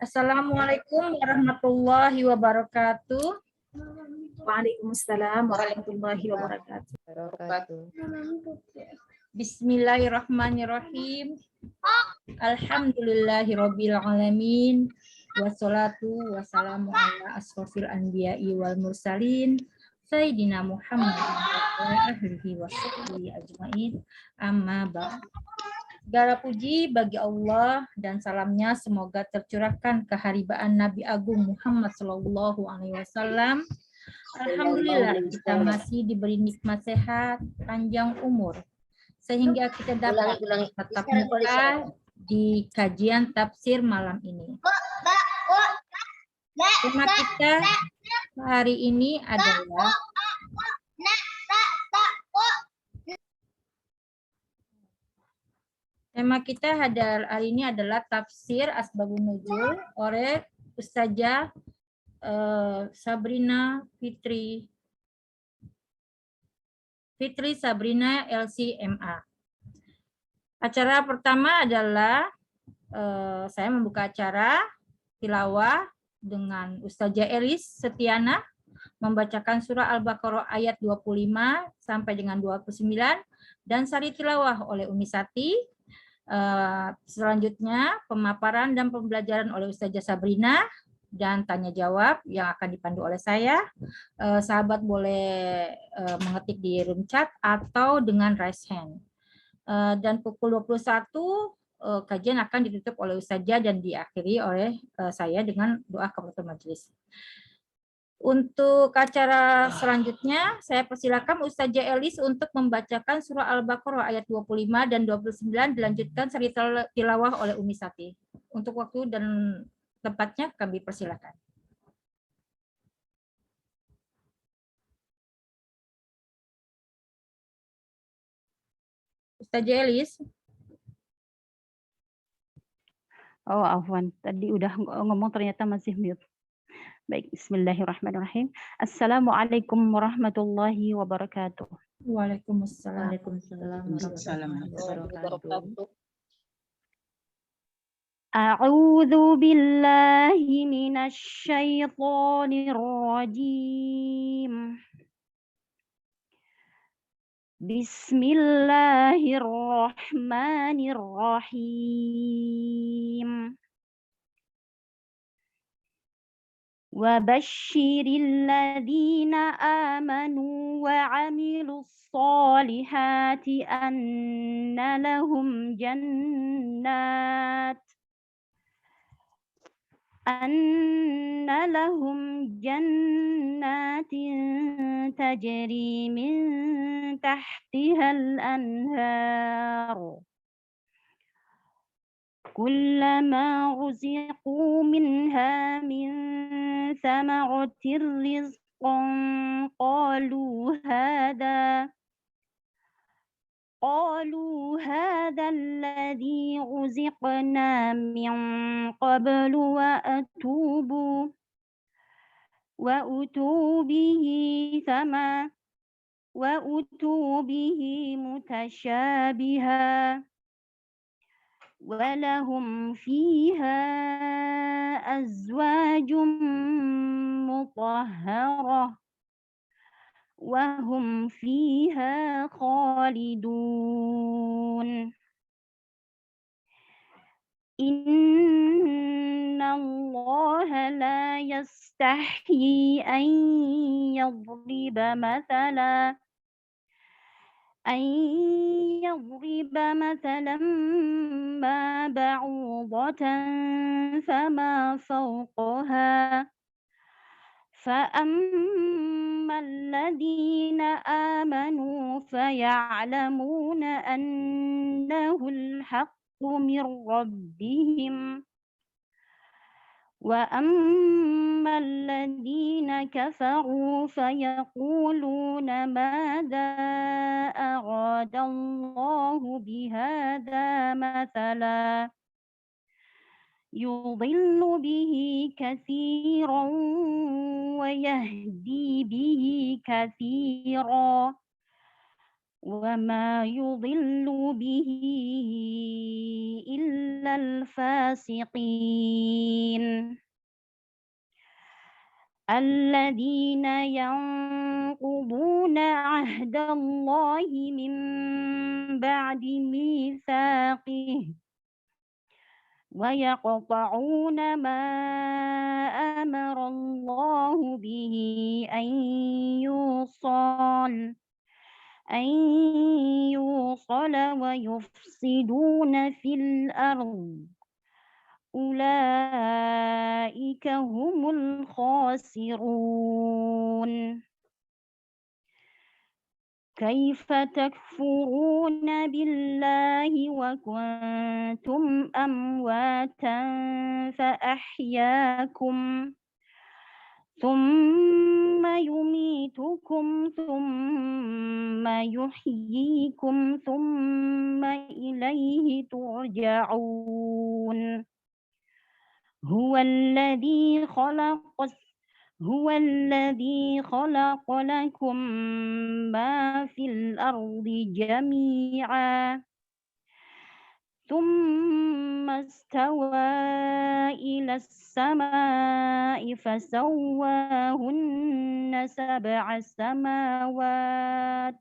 Assalamualaikum warahmatullahi wabarakatuh. Waalaikumsalam warahmatullahi wabarakatuh. Bismillahirrahmanirrahim. Alhamdulillahirabbil alamin. Wassalatu wassalamu ala asrofil anbiya'i wal mursalin Sayyidina Muhammad wa ahlihi wa sahbihi ajma'in. Amma ba'd. Segala puji bagi Allah dan salamnya semoga tercurahkan keharibaan Nabi Agung Muhammad Sallallahu Alaihi Wasallam. Alhamdulillah kita masih diberi nikmat sehat, panjang umur, sehingga kita dapat tetap muka di kajian tafsir malam ini. Tema kita hari ini adalah hari ini adalah tafsir Asbabun Nuzul oleh Ustazah Sabrina Fitri Sabrina LCMA. Acara pertama adalah saya membuka acara tilawah dengan Ustazah Elis Setiana membacakan surah Al-Baqarah ayat 25 sampai dengan 29 dan sari tilawah oleh Umi Sati. Selanjutnya pemaparan dan pembelajaran oleh Ustazah Sabrina dan tanya jawab yang akan dipandu oleh saya. Sahabat boleh mengetik di room chat atau dengan raise hand. Dan pukul 21 kajian akan ditutup oleh Ustazah dan diakhiri oleh saya dengan doa kafaratul majelis. Untuk acara selanjutnya, saya persilakan Ustazah Elis untuk membacakan surah Al-Baqarah ayat 25 dan 29, dilanjutkan sari tilawah oleh Umi Sati. Untuk waktu dan tempatnya kami persilakan. Ustazah Elis. Oh, afwan. Tadi udah ngomong ternyata masih mute. Baik, bismillahirrahmanirrahim. Assalamualaikum warahmatullahi wabarakatuh. Waalaikumsalam. Warahmatullahi wabarakatuh. A'udzu billahi minasy syaithanir rajim. Bismillahirrahmanirrahim. وبشر الذين آمنوا وعملوا الصالحات أن لهم جنات تجري من تحتها الأنهار كلما رزقوا منها من ثمرة رزقا قالوا هذا الذي رزقنا من قبل وأتوا به متشابها ولهم فيها أزواج مطهرة وهم فيها خالدون إن الله لا يستحيي أن يضرب مثلا ما بعوضة فما فوقها فأما الذين آمنوا فيعلمون أنه الحق من ربهم وأما الذين كفروا فيقولون ماذا أراد الله بهذا مثلا يضل به كثيرا ويهدي به كثيرا وما يضل به إلا الفاسقين الذين ينقضون عهد الله من بعد ميثاقه ويقطعون ما أمر الله به أن يوصل ويفسدون في الأرض أولئك هم الخاسرون كيف تكفرون بالله وكنتم أمواتا فأحياكم ثم يميتكم ثم يحييكم ثم إليه ترجعون هو الذي خلق لكم ما في الأرض جميعا ثم استوى إلى السماء فسواهن 7 سماوات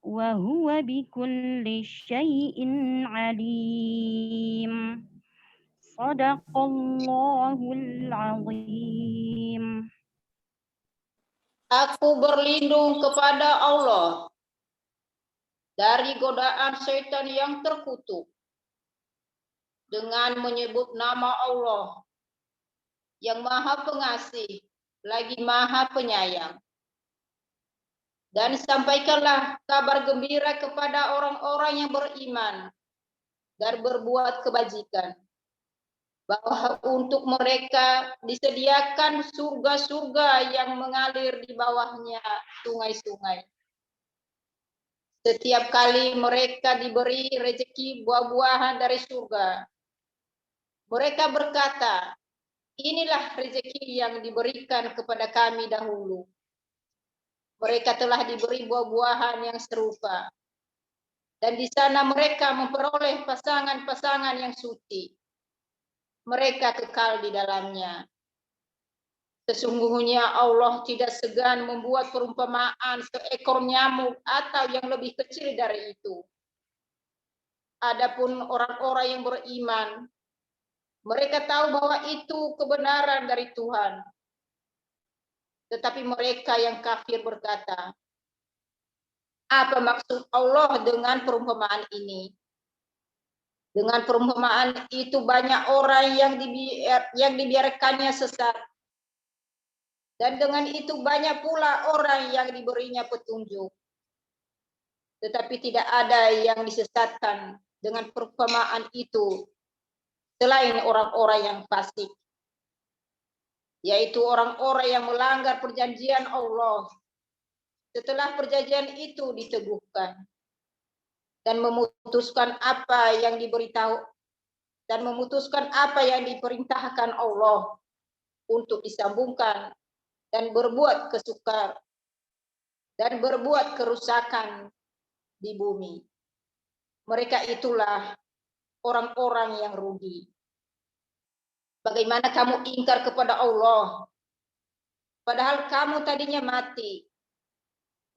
وهو بكل شيء عليم Sadaqallahul azim. Aku berlindung kepada Allah dari godaan syaitan yang terkutuk dengan menyebut nama Allah yang Maha Pengasih lagi Maha Penyayang. Dan sampaikanlah kabar gembira kepada orang-orang yang beriman dan berbuat kebajikan, bahwa untuk mereka disediakan surga-surga yang mengalir di bawahnya sungai-sungai. Setiap kali mereka diberi rezeki buah-buahan dari surga, mereka berkata, inilah rezeki yang diberikan kepada kami dahulu. Mereka telah diberi buah-buahan yang serupa. Dan di sana mereka memperoleh pasangan-pasangan yang suci. Mereka kekal di dalamnya. Sesungguhnya Allah tidak segan membuat perumpamaan seekor nyamuk atau yang lebih kecil dari itu. Adapun orang-orang yang beriman, mereka tahu bahwa itu kebenaran dari Tuhan. Tetapi mereka yang kafir berkata, apa maksud Allah dengan perumpamaan ini? Dengan perumpamaan itu banyak orang yang dibiarkannya sesat. Dan dengan itu banyak pula orang yang diberinya petunjuk. Tetapi tidak ada yang disesatkan dengan perumpamaan itu selain orang-orang yang fasik, yaitu orang-orang yang melanggar perjanjian Allah setelah perjanjian itu diteguhkan dan memutuskan apa yang diberitahu dan memutuskan apa yang diperintahkan Allah untuk disambungkan dan berbuat kerusakan di bumi. Mereka itulah orang-orang yang rugi. Bagaimana kamu ingkar kepada Allah, padahal kamu tadinya mati,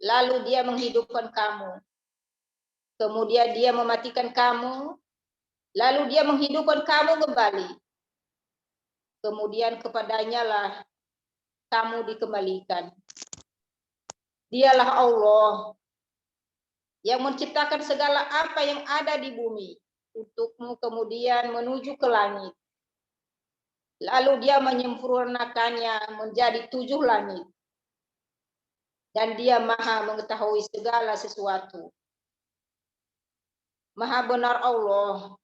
lalu Dia menghidupkan kamu. Kemudian Dia mematikan kamu, lalu Dia menghidupkan kamu kembali. Kemudian kepadanya lah kamu dikembalikan. Dialah Allah yang menciptakan segala apa yang ada di bumi untukmu, kemudian menuju ke langit. Lalu Dia menyempurnakannya menjadi 7 langit. Dan Dia Maha mengetahui segala sesuatu. Maha benar Allah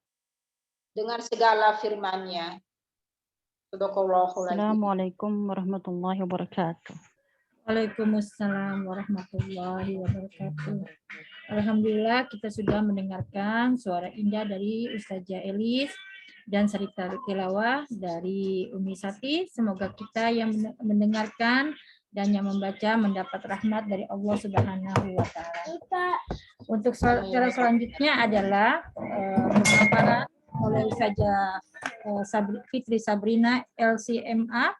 dengan segala firman-Nya. Assalamualaikum warahmatullahi wabarakatuh. Waalaikumsalam warahmatullahi wabarakatuh. Alhamdulillah kita sudah mendengarkan suara indah dari Ustazah Elis dan cerita tilawah dari Umi Sati. Semoga kita yang mendengarkan dan yang membaca mendapat rahmat dari Allah Subhanahu wa Ta'ala. Untuk cara selanjutnya adalah pemaparan oleh Ustazah Fitri Sabrina LCMA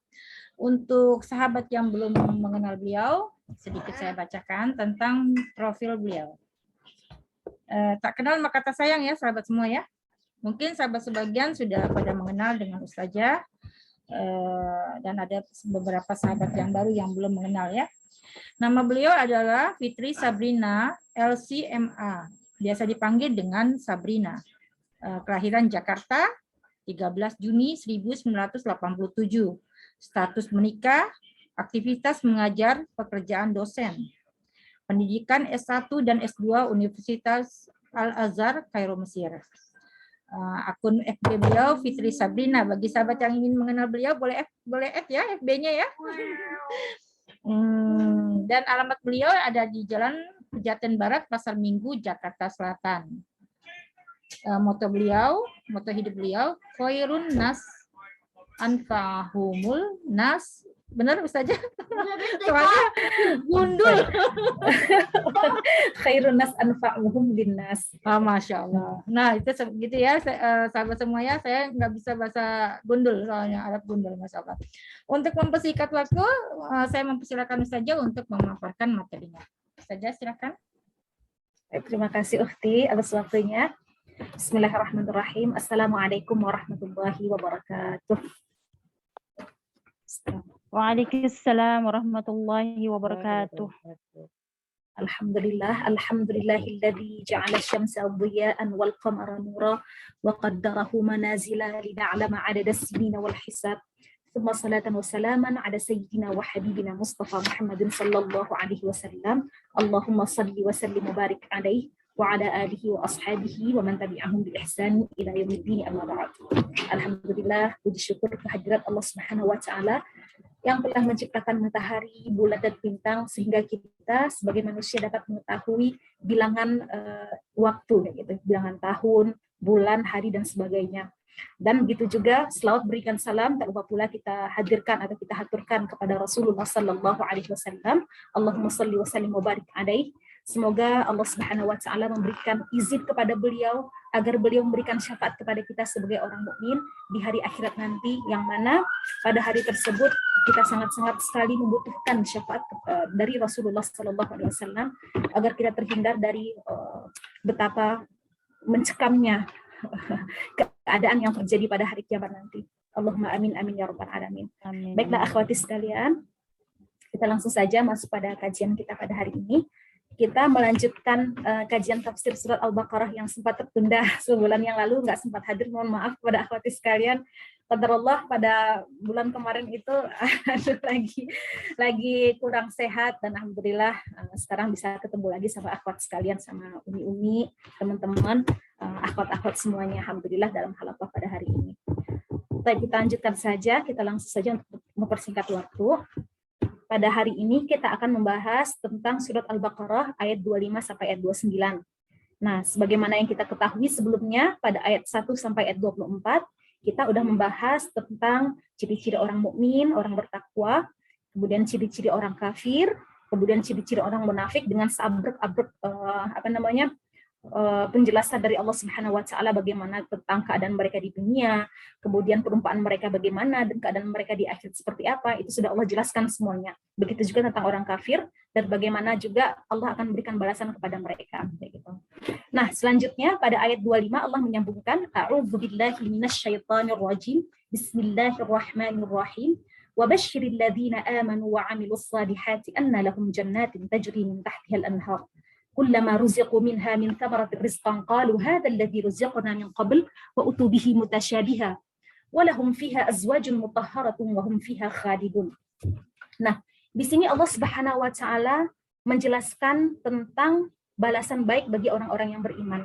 Untuk sahabat yang belum mengenal beliau, sedikit saya bacakan tentang profil beliau. Tak kenal maka tak sayang ya sahabat semua ya. Mungkin sahabat sebagian sudah pada mengenal dengan Ustazah, dan ada beberapa sahabat yang baru yang belum mengenal ya. Nama beliau adalah Fitri Sabrina LCMA, biasa dipanggil dengan Sabrina. Kelahiran Jakarta 13 Juni 1987. Status menikah, aktivitas mengajar, pekerjaan dosen. Pendidikan S1 dan S2 Universitas Al-Azhar, Kairo, Mesir. Akun FB beliau Fitri Sabrina. Bagi sahabat yang ingin mengenal beliau boleh add ya FB-nya ya. Dan alamat beliau ada di Jalan Pejaten Barat, Pasar Minggu, Jakarta Selatan. Moto hidup beliau, khairun nas anfa'humul nas. Benar Ustazah? Soalnya gundul. Khairun nas anfa'uhum linnas. Masya Allah. Nah itu gitu ya sahabat semua ya. Saya nggak bisa bahasa gundul soalnya Arab gundul, Masya Allah. Untuk mempersingkat waktu, saya mempersilakan Ustazah untuk memaparkan materinya. Ustazah silakan. Terima kasih Ukhti atas waktunya. Bismillahirrahmanirrahim. Assalamualaikum warahmatullahi wabarakatuh. Waalaikumsalam warahmatullahi wabarakatuh. Alhamdulillahilladzi ja'ala asy-syamsa diya'an wal qamara nura wa qaddarahu manazila lina'lama 'adada as-sinina wal hisab. Tsumma salatan wa salaman 'ala sayyidina wa habibina Mustafa Muhammadin sallallahu alaihi wasallam. Allahumma shalli wa sallim wa barik 'alaihi wa 'ala alihi wa ashabihi wa man tabi'ahum bi ihsan ila yaumiddin, amma ba'd. Alhamdulillah, puji syukur kehadirat Allah Subhanahu wa taala yang telah menciptakan matahari, bulan dan bintang sehingga kita sebagai manusia dapat mengetahui bilangan waktu gitu, bilangan tahun, bulan, hari dan sebagainya. Dan begitu juga selawat berikan salam tak lupa pula kita hadirkan atau kita haturkan kepada Rasulullah sallallahu alaihi wasallam. Allahumma shalli wa sallim wa barik alaihi. Semoga Allah Subhanahu wa taala memberikan izin kepada beliau agar beliau memberikan syafaat kepada kita sebagai orang mukmin di hari akhirat nanti, yang mana pada hari tersebut kita sangat-sangat sekali membutuhkan syafaat dari Rasulullah sallallahu alaihi wasallam agar kita terhindar dari betapa mencekamnya keadaan yang terjadi pada hari kiamat nanti. Allahumma amin amin ya rabbal alamin. Amin. Baiklah akhwati sekalian, kita langsung saja masuk pada kajian kita pada hari ini. Kita melanjutkan kajian tafsir surat Al-Baqarah yang sempat tertunda sebulan yang lalu, nggak sempat hadir, mohon maaf kepada akhwati sekalian. Qadarullah pada bulan kemarin itu lagi kurang sehat, dan alhamdulillah sekarang bisa ketemu lagi sama akhwat sekalian, sama umi-umi, teman-teman, akhwat-akhwat semuanya, alhamdulillah dalam halaqah pada hari ini. Baik, kita lanjutkan saja, kita langsung saja untuk mempersingkat waktu. Pada hari ini kita akan membahas tentang surat Al-Baqarah ayat 25 sampai ayat 29. Nah, sebagaimana yang kita ketahui sebelumnya pada ayat 1 sampai ayat 24, kita udah membahas tentang ciri-ciri orang mukmin, orang bertakwa, kemudian ciri-ciri orang kafir, kemudian ciri-ciri orang munafik dengan seabrek-abrek penjelasan dari Allah Subhanahu wa taala bagaimana tentang keadaan mereka di dunia, kemudian perumpamaan mereka bagaimana, dan keadaan mereka di akhirat seperti apa, itu sudah Allah jelaskan semuanya. Begitu juga tentang orang kafir dan bagaimana juga Allah akan memberikan balasan kepada mereka, begitu. Nah, selanjutnya pada ayat 25 Allah menyambungkan a'udzubillahi minasyaitonirrajim. Bismillahirrahmanirrahim. Wa basyiril ladzina amanu wa 'amilus salihati anna lahum jannatin tajri min tahtiha al-anhar. Kullama ruziqu minha min thamaratir rizqan qalu hadha alladhi ruziqna min qabl wa utu bihi mutasyabiha wa lahum fiha azwajun mutahharatun wa hum fiha khalidun. Nah, di sini Allah Subhanahu wa taala menjelaskan tentang balasan baik bagi orang-orang yang beriman.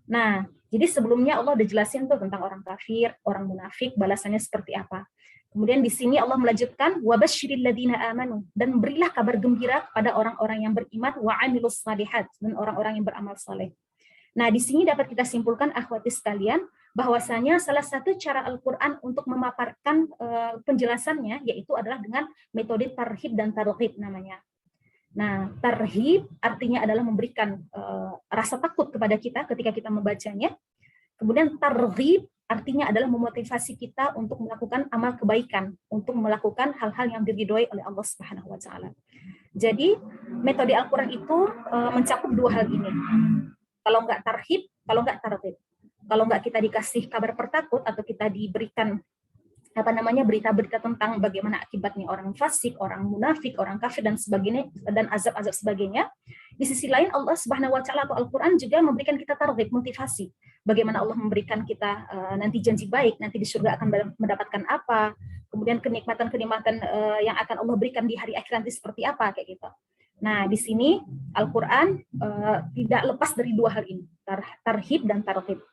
Nah, jadi sebelumnya Allah udah jelasin tuh tentang orang kafir, orang munafik, balasannya seperti apa. Kemudian di sini Allah melanjutkan wa basyiril ladzina amanu, dan berilah kabar gembira kepada orang-orang yang beriman, wa 'amilus shalihat, dan orang-orang yang beramal saleh. Nah, di sini dapat kita simpulkan akhwati sekalian bahwasanya salah satu cara Al-Qur'an untuk memaparkan penjelasannya yaitu adalah dengan metode tarhib dan targhib namanya. Nah, tarhib artinya adalah memberikan rasa takut kepada kita ketika kita membacanya. Kemudian targhib artinya adalah memotivasi kita untuk melakukan amal kebaikan, untuk melakukan hal-hal yang diridhoi oleh Allah Subhanahu wa taala. Jadi metode Al-Qur'an itu mencakup dua hal ini. Kalau nggak tarhib, kalau nggak targhib. Kalau nggak kita dikasih kabar pertakut atau kita diberikan berita-berita tentang bagaimana akibatnya orang fasik, orang munafik, orang kafir dan sebagainya, dan azab-azab sebagainya. Di sisi lain Allah Subhanahu wa taala atau Al-Qur'an juga memberikan kita targhib, motivasi. Bagaimana Allah memberikan kita nanti janji baik, nanti di surga akan mendapatkan apa, kemudian kenikmatan-kenikmatan yang akan Allah berikan di hari akhir nanti seperti apa, kayak gitu. Nah, di sini Al-Qur'an tidak lepas dari dua hal ini, tarhib dan targhib.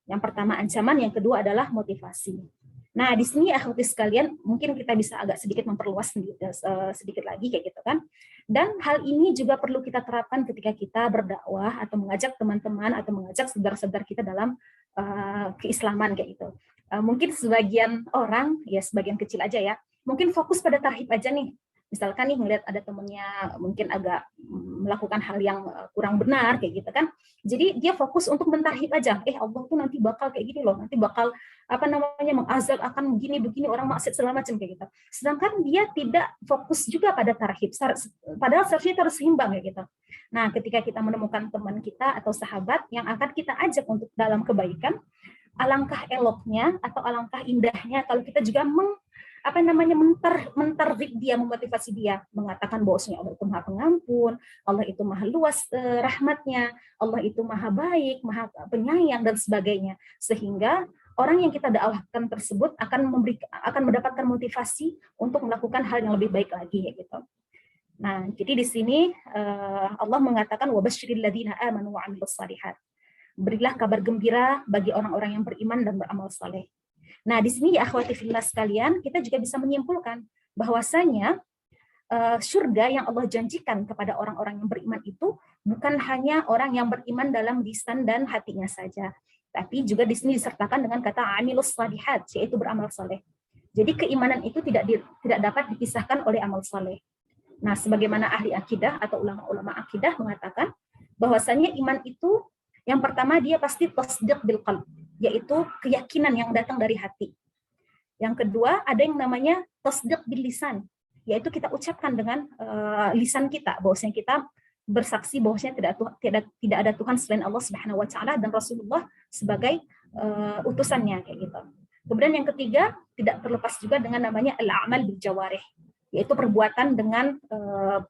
Yang pertama ancaman, yang kedua adalah motivasi. Nah, di sini akhwati sekalian, mungkin kita bisa agak sedikit memperluas sedikit lagi kayak gitu kan. Dan hal ini juga perlu kita terapkan ketika kita berdakwah atau mengajak teman-teman atau mengajak saudara-saudara kita dalam keislaman kayak gitu. Mungkin sebagian orang, ya sebagian kecil aja ya, mungkin fokus pada tarhib aja nih. Misalkan nih ngelihat ada temennya mungkin agak melakukan hal yang kurang benar kayak gitu kan. Jadi dia fokus untuk mentarhib aja. Allah tuh nanti bakal kayak gini loh, nanti bakal mengazab akan begini orang maksiat segala macam kayak gitu. Sedangkan dia tidak fokus juga pada tarhib. Padahal seharusnya itu harus seimbang kayak gitu. Nah, ketika kita menemukan teman kita atau sahabat yang akan kita ajak untuk dalam kebaikan, alangkah eloknya atau alangkah indahnya kalau kita juga mentarghib dia, memotivasi dia, mengatakan bahwasanya Allah itu Maha Pengampun, Allah itu Maha luas rahmatnya, Allah itu Maha baik, Maha penyayang dan sebagainya. Sehingga orang yang kita dakwahkan tersebut akan mendapatkan motivasi untuk melakukan hal yang lebih baik lagi gitu. Nah, jadi di sini Allah mengatakan wabasyiril ladzina amanu wa 'amilus shalihat. Berilah kabar gembira bagi orang-orang yang beriman dan beramal saleh. Nah, di sini ya akhwati fillah sekalian, kita juga bisa menyimpulkan bahwasanya surga yang Allah janjikan kepada orang-orang yang beriman itu bukan hanya orang yang beriman dalam lisan dan hatinya saja, tapi juga di sini disertakan dengan kata amilus shalihat, yaitu beramal saleh. Jadi keimanan itu tidak dapat dipisahkan oleh amal saleh. Nah, sebagaimana ahli akidah atau ulama-ulama akidah mengatakan bahwasanya iman itu yang pertama dia pasti tasdiq bil qalb, yaitu keyakinan yang datang dari hati. Yang kedua ada yang namanya tasdiq bil lisan, yaitu kita ucapkan dengan lisan kita bahwasanya kita bersaksi bahwasanya tidak ada Tuhan selain Allah Subhanahu wa taala dan Rasulullah sebagai utusannya kayak gitu. Kemudian yang ketiga tidak terlepas juga dengan namanya al-amal bil jawarih, yaitu perbuatan dengan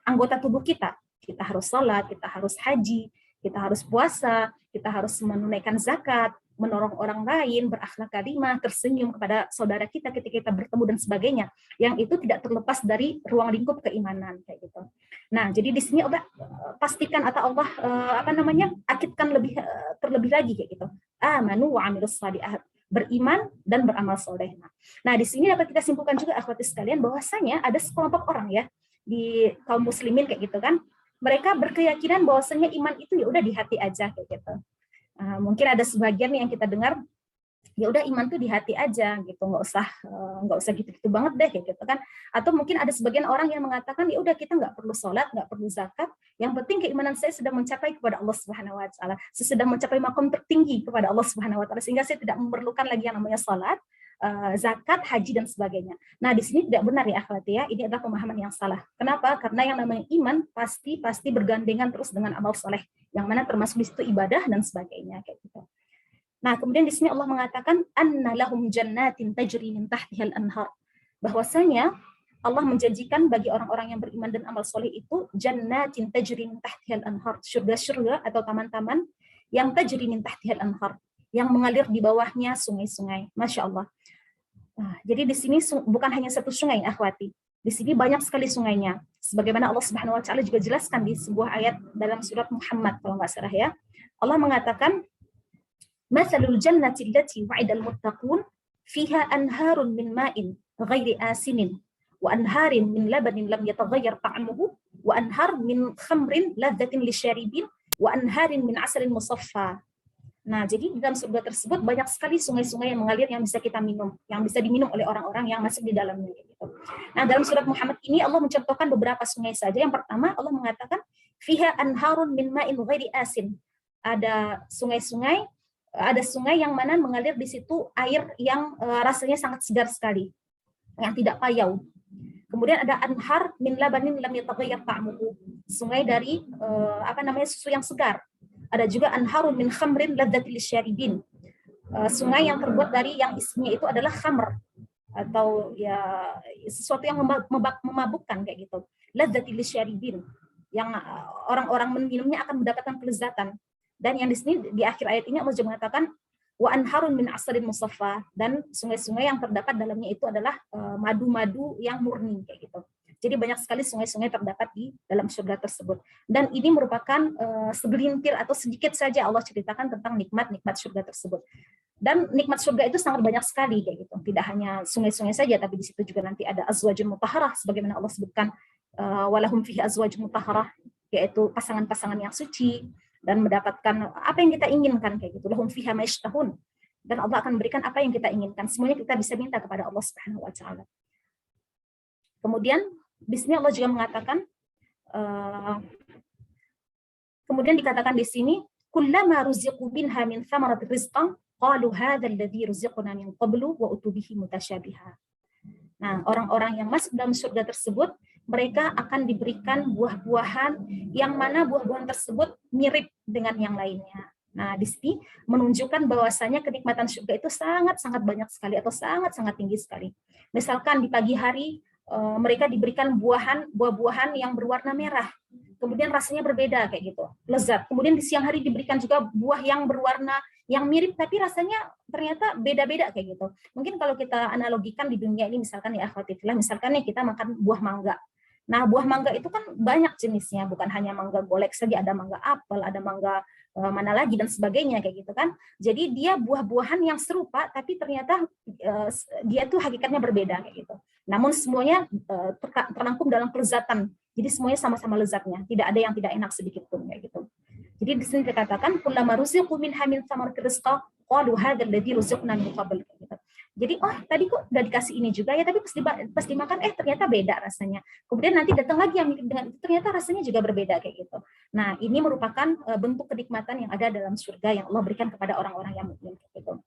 anggota tubuh kita. Kita harus salat, kita harus haji, kita harus puasa, kita harus menunaikan zakat, menolong orang lain, berakhlak karimah, tersenyum kepada saudara kita ketika kita bertemu dan sebagainya. Yang itu tidak terlepas dari ruang lingkup keimanan kayak gitu. Nah, jadi di sini Allah pastikan atau Allah akidkan terlebih lagi kayak gitu. Amanu wa 'amilus shalihat, beriman dan beramal soleh. Nah, di sini dapat kita simpulkan juga akhwati sekalian bahwasanya ada sekelompok orang ya di kaum muslimin kayak gitu kan. Mereka berkeyakinan bahwasanya iman itu ya udah di hati aja kayak gitu. Mungkin ada sebagian yang kita dengar ya udah iman tuh di hati aja gitu, nggak usah gitu-gitu banget deh kayak gitu kan. Atau mungkin ada sebagian orang yang mengatakan ya udah kita nggak perlu sholat, nggak perlu zakat, yang penting keimanan saya sudah mencapai kepada Allah Subhanahu wa taala, saya sudah mencapai makom tertinggi kepada Allah Subhanahu wa taala sehingga saya tidak memerlukan lagi yang namanya sholat, zakat, haji dan sebagainya. Nah, di sini tidak benar ya akhwati ya, ini adalah pemahaman yang salah. Kenapa? Karena yang namanya iman pasti bergandengan terus dengan amal soleh, yang mana termasuk di situ ibadah dan sebagainya kayak gitu. Nah, kemudian di sini Allah mengatakan anna lahum jannatin tajri min tahtihal anhar. Bahwasanya Allah menjanjikan bagi orang-orang yang beriman dan amal soleh itu jannatin tajri min tahtihal anhar, surga-surga atau taman-taman yang tajri min tahtihal anhar, yang mengalir di bawahnya sungai-sungai. Masya Allah. Nah, jadi di sini bukan hanya satu sungai, akhwati. Di sini banyak sekali sungainya. Sebagaimana Allah Subhanahu wa taala juga jelaskan di sebuah ayat dalam surat Muhammad kalau nggak salah ya. Allah mengatakan Mathalul jannati allati wa'idal muttaqun fiha anharun min ma'in ghairi asinin wa anharin min labanin lam yataghayyar ta'amuhu wa anhar min khamrin ladzatin lisyaribin wa anharin min asalin musaffa. Nah, jadi di dalam surga tersebut banyak sekali sungai-sungai yang mengalir yang bisa kita minum, yang bisa diminum oleh orang-orang yang masuk di dalamnya gitu. Nah, dalam surat Muhammad ini Allah mencontohkan beberapa sungai saja. Yang pertama Allah mengatakan fiha anharun min ma'in ghairi asin. Ada sungai-sungai ada sungai yang mana mengalir di situ air yang rasanya sangat segar sekali, yang tidak payau. Kemudian ada anhar min labanin lam yataghayyar ta'muhu, sungai dari susu yang segar. Ada juga anharun min khamrin ladzatil lisyaribin, sungai yang terbuat dari yang isinya itu adalah khamr, atau ya sesuatu yang memabukkan kayak gitu. Ladzatil lisyaribin, yang orang-orang meminumnya akan mendapatkan kelezatan. Dan yang di sini di akhir ayat ini Allah juga mengatakan wa anharun min asalin musaffa, dan sungai-sungai yang terdapat dalamnya itu adalah madu-madu yang murni kayak gitu. Jadi banyak sekali sungai-sungai terdapat di dalam surga tersebut. Dan ini merupakan segelintir atau sedikit saja Allah ceritakan tentang nikmat-nikmat surga tersebut. Dan nikmat surga itu sangat banyak sekali kayak gitu. Tidak hanya sungai-sungai saja, tapi di situ juga nanti ada azwajun mutahharah, sebagaimana Allah sebutkan walahum fihi azwajun mutahharah, yaitu pasangan-pasangan yang suci dan mendapatkan apa yang kita inginkan kayak gitu. Lahum fiha ma yashtahun, dan Allah akan memberikan apa yang kita inginkan. Semuanya kita bisa minta kepada Allah Subhanahu wa taala. Kemudian di sini Allah juga mengatakan kemudian dikatakan di sini kullama ruziqu minha min thamaratir rizqan qalu hadzal ladzi ruziqna min qablu wa utubihi mutasyabiha. Nah, orang-orang yang masuk dalam surga tersebut, mereka akan diberikan buah-buahan yang mana buah-buahan tersebut mirip dengan yang lainnya. Nah, di sini menunjukkan bahwasanya kenikmatan surga itu sangat-sangat banyak sekali atau sangat-sangat tinggi sekali. Misalkan di pagi hari mereka diberikan buah-buahan yang berwarna merah, kemudian rasanya berbeda kayak gitu, lezat. Kemudian di siang hari diberikan juga buah yang berwarna yang mirip tapi rasanya ternyata beda-beda kayak gitu. Mungkin kalau kita analogikan di dunia ini, misalkan ya akhwati fillah, misalkan nih kita makan buah mangga. Nah, buah mangga itu kan banyak jenisnya, bukan hanya mangga golek saja, ada mangga apel, ada mangga mana lagi dan sebagainya kayak gitu kan. Jadi dia buah-buahan yang serupa tapi ternyata dia tuh hakikatnya berbeda kayak gitu. Namun semuanya terangkum dalam kelezatan. Jadi semuanya sama-sama lezatnya, tidak ada yang tidak enak sedikit pun kayak gitu. Jadi di sini dikatakan kullama ruziqu minha min thamaratir rizqa qalu hadzal ladzi ruziqna min qabl gitu. Jadi tadi kok udah dikasih ini juga ya, tapi pas dimakan ternyata beda rasanya. Kemudian nanti datang lagi yang mirip dengan itu, ternyata rasanya juga berbeda kayak gitu. Nah, ini merupakan bentuk kenikmatan yang ada dalam surga yang Allah berikan kepada orang-orang yang mukmin gitu.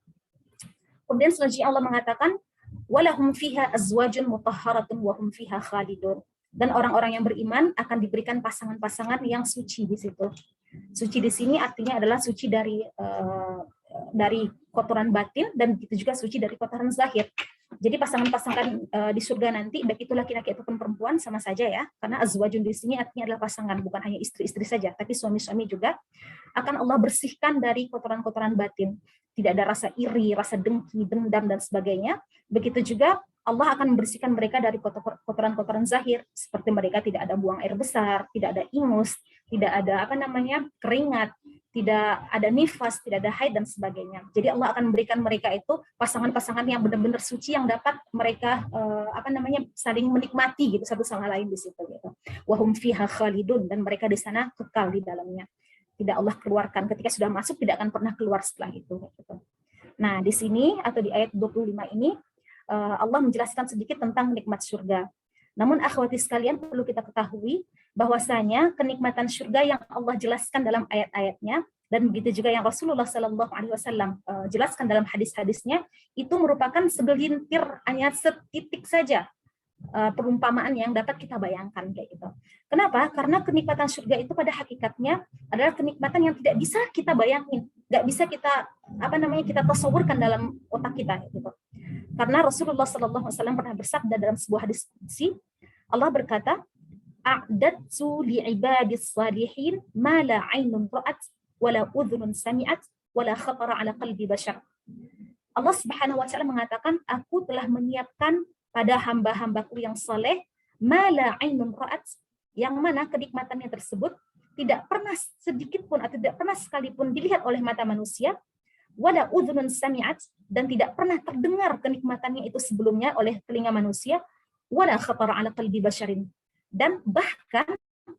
Kemudian selanjutnya Allah mengatakan walahum fiha azwajun mutahharatun wa hum fiha khalidun. Dan orang-orang yang beriman akan diberikan pasangan-pasangan yang suci di situ. Suci di sini artinya adalah suci dari kotoran batin, dan begitu juga suci dari kotoran zahir. Jadi pasangan-pasangan di surga nanti, baik itu laki-laki ataupun perempuan, sama saja ya, karena azwajun di sini artinya adalah pasangan, bukan hanya istri-istri saja, tapi suami-suami juga akan Allah bersihkan dari kotoran-kotoran batin. Tidak ada rasa iri, rasa dengki, dendam, dan sebagainya. Begitu juga Allah akan membersihkan mereka dari kotoran-kotoran zahir, seperti mereka tidak ada buang air besar, tidak ada ingus, tidak ada keringat, tidak ada nifas, tidak ada haid, dan sebagainya. Jadi Allah akan memberikan mereka itu pasangan-pasangan yang benar-benar suci, yang dapat mereka saling menikmati gitu satu sama lain di situ gitu. Wahum fiha khalidun, dan mereka di sana kekal di dalamnya. Tidak Allah keluarkan, ketika sudah masuk tidak akan pernah keluar setelah itu gitu. Nah, di sini atau di ayat 25 ini Allah menjelaskan sedikit tentang nikmat surga. Namun akhwati sekalian, perlu kita ketahui bahwasanya kenikmatan surga yang Allah jelaskan dalam ayat-ayatnya, dan begitu juga yang Rasulullah SAW jelaskan dalam hadis-hadisnya, itu merupakan segelintir, hanya setitik saja perumpamaan yang dapat kita bayangkan kayak gitu. Kenapa? Karena kenikmatan surga itu pada hakikatnya adalah kenikmatan yang tidak bisa kita bayangin, nggak bisa kita kita tasawurkan dalam otak kita gitu. Karena Rasulullah SAW pernah bersabda dalam sebuah hadis qudsi, Allah berkata, "A'dadtu li'ibadis salihin ma la 'ainun ra'at wa la udhunun sami'at wa la khatara 'ala qalbi bashar." Allah Subhanahu wa taala mengatakan, aku telah menyiapkan pada hamba-hambaku yang saleh ma la 'ainun ra'at, yang mana kenikmatannya tersebut tidak pernah sedikit pun atau tidak pernah sekalipun dilihat oleh mata manusia, wala udhunun sami'at, dan tidak pernah terdengar kenikmatannya itu sebelumnya oleh telinga manusia, wala khatara 'ala qalbi basyarin, dan bahkan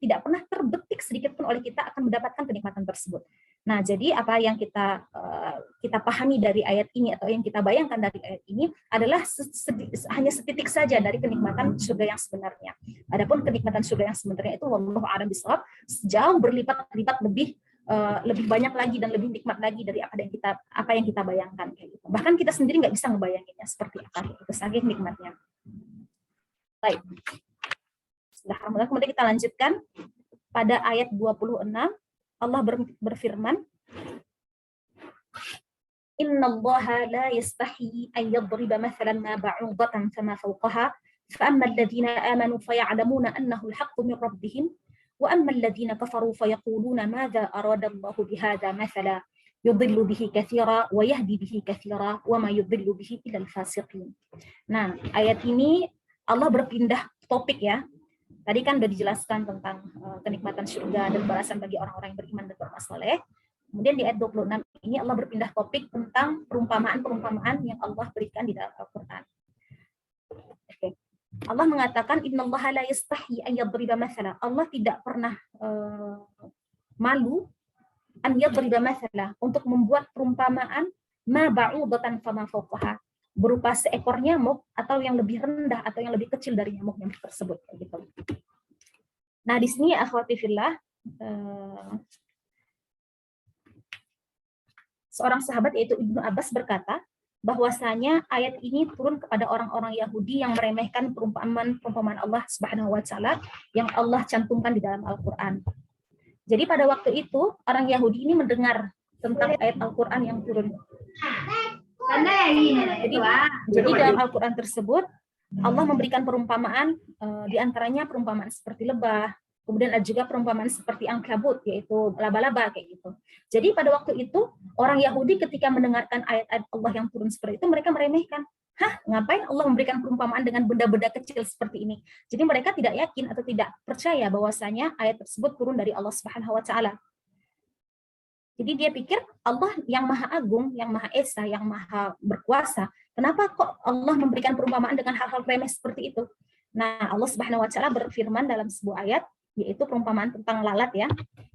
tidak pernah terbetik sedikit pun oleh kita akan mendapatkan kenikmatan tersebut. Nah, jadi apa yang kita pahami dari ayat ini atau yang kita bayangkan dari ayat ini adalah hanya setitik saja dari kenikmatan surga yang sebenarnya. Adapun kenikmatan surga yang sebenarnya itu wallahu a'lam bishawab, jauh berlipat-lipat lebih lebih banyak lagi dan lebih nikmat lagi dari apa yang kita bayangkan kayak gitu. Bahkan kita sendiri nggak bisa ngebayanginnya seperti apa itu, saking nikmatnya. Baik. Alhamdulillah, kemudian kita lanjutkan pada ayat 26 Allah berfirman, Innallaha la yastahi an yadriba mathalan ma ba'udatan fama fawqaha fa amma alladhina amanu faya'lamuna annahu al-haqqu min rabbihim wa amma alladhina kafaru fayaquluna madza arada Allahu bihadza mathala yudhillu bihi katsira wa yahdi bihi katsira wa ma yudhillu bihi illa al-fasiqin. Nah, ayat ini Allah berpindah topik ya. Tadi kan sudah dijelaskan tentang kenikmatan surga dan balasan bagi orang-orang yang beriman dan beramal saleh. Kemudian di ayat 26 ini Allah berpindah topik tentang perumpamaan-perumpamaan yang Allah berikan di dalam Al-Quran. Okay. Allah mengatakan innallaha la yastahi an yadriba mathala. Allah tidak pernah malu an yadriba mathala untuk membuat perumpamaan ma ba'udatan fama fawqaha, berupa seekor nyamuk atau yang lebih rendah atau yang lebih kecil dari nyamuk-nyamuk tersebut gitu. Nah, di sini akhwati fillah, seorang sahabat yaitu Ibnu Abbas berkata bahwasanya ayat ini turun kepada orang-orang Yahudi yang meremehkan perumpamaan Allah Subhanahu wa taala yang Allah cantumkan di dalam Al-Qur'an. Jadi pada waktu itu orang Yahudi ini mendengar tentang ayat Al-Qur'an yang turun. Jadi dalam Al-Qur'an tersebut Allah memberikan perumpamaan, diantaranya perumpamaan seperti lebah, kemudian ada juga perumpamaan seperti angkabut, yaitu laba-laba kayak gitu. Jadi pada waktu itu orang Yahudi ketika mendengarkan ayat-ayat Allah yang turun seperti itu, mereka meremehkan. Hah, ngapain Allah memberikan perumpamaan dengan benda-benda kecil seperti ini? Jadi mereka tidak yakin atau tidak percaya bahwasanya ayat tersebut turun dari Allah Subhanahu wa taala. Jadi dia pikir Allah yang Maha Agung, yang Maha Esa, yang Maha Berkuasa, kenapa kok Allah memberikan perumpamaan dengan hal-hal remeh seperti itu? Nah, Allah Subhanahu wa taala berfirman dalam sebuah ayat, yaitu perumpamaan tentang lalat ya.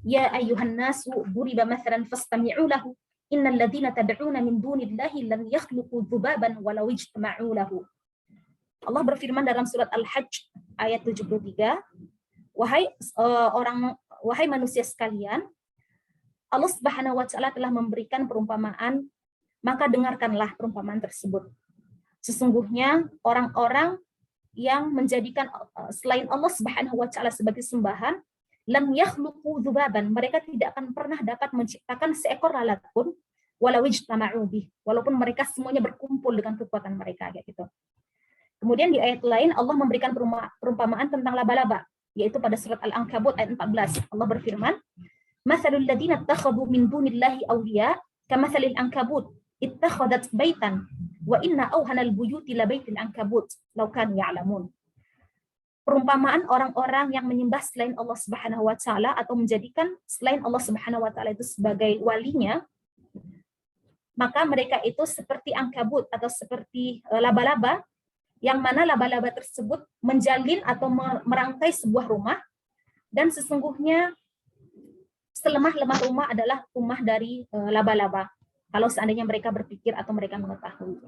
Ya ayyuhan nasu duriba mathalan fastami'u lahu innal ladzina tad'una min dunillahi lan yakhluqu dzubaban walau ijtama'u lahu. Allah berfirman dalam surat Al-Hajj ayat 73, wahai manusia sekalian, Allah Subhanahu wa taala telah memberikan perumpamaan, maka dengarkanlah perumpamaan tersebut. Sesungguhnya orang-orang yang menjadikan selain Allah Subhanahu wa taala sebagai sembahan, lam yakhluqu dzubaban, mereka tidak akan pernah dapat menciptakan seekor lalat pun, walau ijtama'u bih, walaupun mereka semuanya berkumpul dengan kekuatan mereka kayak gitu. Kemudian di ayat lain Allah memberikan perumpamaan tentang laba-laba, yaitu pada surat Al-Ankabut ayat 14. Allah berfirman, "Matsalul ladzina ittakhadhu min dunillahi awliya kamatsalil ankabut ittakhadat baitan wa inna awhanal buyuti labaitil ankabut law kanu ya'lamun." Perumpamaan orang-orang yang menyembah selain Allah Subhanahu wa taala atau menjadikan selain Allah Subhanahu wa taala itu sebagai walinya, maka mereka itu seperti ankabut atau seperti laba-laba, yang mana laba-laba tersebut menjalin atau merangkai sebuah rumah, dan sesungguhnya selemah-lemah rumah adalah rumah dari laba-laba, kalau seandainya mereka berpikir atau mereka mengetahui.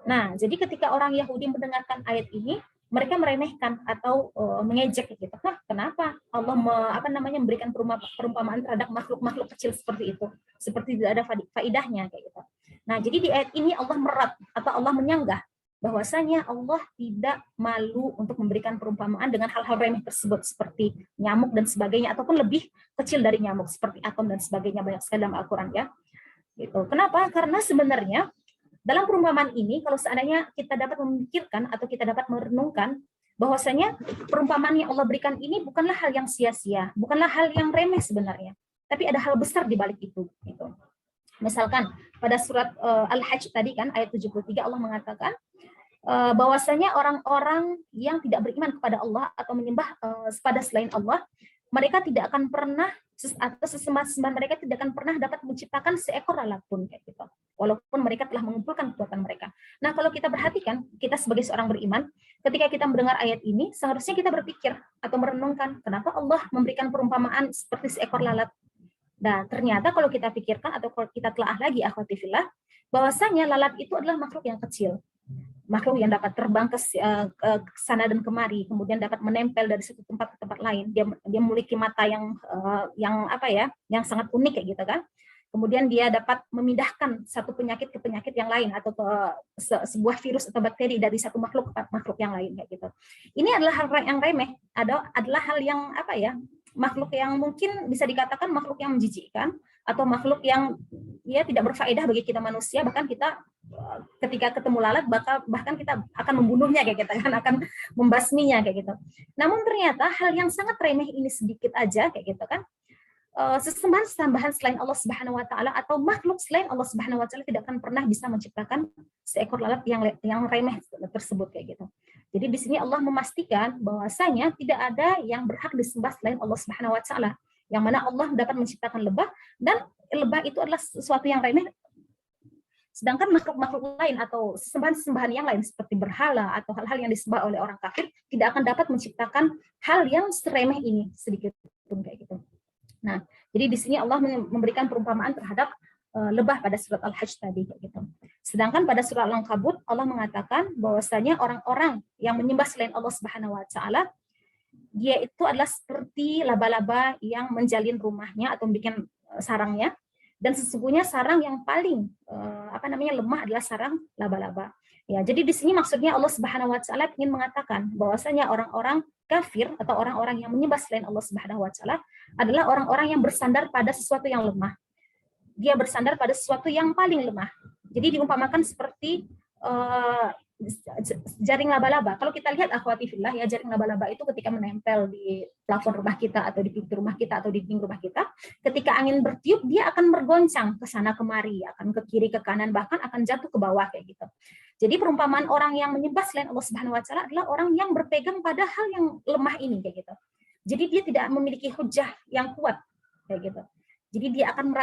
Nah, jadi ketika orang Yahudi mendengarkan ayat ini, mereka meremehkan atau mengejek gitu. Nah, kenapa Allah memberikan perumpamaan terhadap makhluk-makhluk kecil seperti itu, seperti tidak ada faidahnya kayak gitu. Nah, jadi di ayat ini Allah merat atau Allah menyanggah bahwasanya Allah tidak malu untuk memberikan perumpamaan dengan hal-hal remeh tersebut seperti nyamuk dan sebagainya, ataupun lebih kecil dari nyamuk seperti atom dan sebagainya, banyak sekali dalam Al-Qur'an ya. Gitu. Kenapa? Karena sebenarnya dalam perumpamaan ini, kalau seandainya kita dapat memikirkan atau kita dapat merenungkan bahwasanya perumpamaan yang Allah berikan ini bukanlah hal yang sia-sia, bukanlah hal yang remeh sebenarnya, tapi ada hal besar di balik itu. Gitu. Misalkan pada surat Al-Hajj tadi kan ayat 73 Allah mengatakan bahwasanya orang-orang yang tidak beriman kepada Allah atau menyembah kepada selain Allah, mereka tidak akan pernah atau sesembah-sembah mereka tidak akan pernah dapat menciptakan seekor lalat pun kayak gitu, walaupun mereka telah mengumpulkan kekuatan mereka. Nah, kalau kita perhatikan, kita sebagai seorang beriman, ketika kita mendengar ayat ini, seharusnya kita berpikir atau merenungkan kenapa Allah memberikan perumpamaan seperti seekor lalat. Nah, ternyata kalau kita pikirkan atau kalau kita telah lagi akhwati fillah, bahwasanya lalat itu adalah makhluk yang kecil. makhluk yang dapat terbang ke sana dan kemari, kemudian dapat menempel dari satu tempat ke tempat lain. Dia memiliki mata yang yang sangat unik kayak gitu kan. Kemudian dia dapat memindahkan satu penyakit ke penyakit yang lain atau ke sebuah virus atau bakteri dari satu makhluk ke makhluk yang lain kayak gitu. Ini adalah hal yang remeh, adalah hal yang makhluk yang mungkin bisa dikatakan makhluk yang menjijikkan atau makhluk yang tidak berfaedah bagi kita manusia, bahkan kita ketika ketemu lalat bahkan kita akan membunuhnya kayak gitu kan, akan membasminya kayak gitu. Namun ternyata hal yang sangat remeh ini sedikit aja kayak gitu kan, sesembahan selain Allah Subhanahu wa taala atau makhluk selain Allah Subhanahu wa taala tidak akan pernah bisa menciptakan seekor lalat yang remeh tersebut kayak gitu. Jadi di sini Allah memastikan bahwasanya tidak ada yang berhak disembah selain Allah Subhanahu wa taala, yang mana Allah dapat menciptakan lebah dan lebah itu adalah sesuatu yang remeh. Sedangkan makhluk-makhluk lain atau sembahan-sembahan yang lain seperti berhala atau hal-hal yang disembah oleh orang kafir tidak akan dapat menciptakan hal yang seremeh ini sedikit pun kayak gitu. Nah, jadi di sini Allah memberikan perumpamaan terhadap lebah pada surat Al-Hajj tadi kayak gitu. Sedangkan pada surat Al-Ankabut Allah mengatakan bahwasanya orang-orang yang menyembah selain Allah Subhanahu wa taala, dia itu adalah seperti laba-laba yang menjalin rumahnya atau bikin sarangnya, dan sesungguhnya sarang yang paling lemah adalah sarang laba-laba. Ya, jadi di sini maksudnya Allah Subhanahu wa taala ingin mengatakan bahwasanya orang-orang kafir atau orang-orang yang menyembah selain Allah Subhanahu wa taala adalah orang-orang yang bersandar pada sesuatu yang lemah. Dia bersandar pada sesuatu yang paling lemah. Jadi diumpamakan seperti jaring laba-laba. Kalau kita lihat akhwati fillah ya, jaring laba-laba itu ketika menempel di plafon rumah kita atau di pintu rumah kita atau di dinding rumah kita, ketika angin bertiup dia akan bergoncang ke sana kemari, akan ke kiri ke kanan, bahkan akan jatuh ke bawah kayak gitu. Jadi perumpamaan orang yang menyembah selain Allah Subhanahu wa taala adalah orang yang berpegang pada hal yang lemah ini kayak gitu. Jadi dia tidak memiliki hujah yang kuat kayak gitu. Jadi dia akan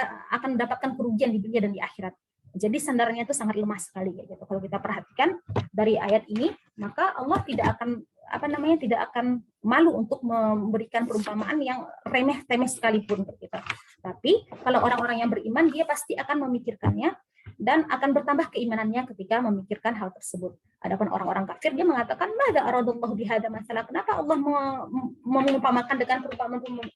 mendapatkan kerugian di dunia dan di akhirat. Jadi sandarannya itu sangat lemah sekali kayak gitu. Kalau kita perhatikan dari ayat ini, maka Allah tidak akan malu untuk memberikan perumpamaan yang remeh-temeh sekalipun kayak gitu. Tapi kalau orang-orang yang beriman, dia pasti akan memikirkannya dan akan bertambah keimanannya ketika memikirkan hal tersebut. Adapun orang-orang kafir, dia mengatakan, "Madza aradallahu bihadza masalah?" Kenapa Allah mengumpamakan dengan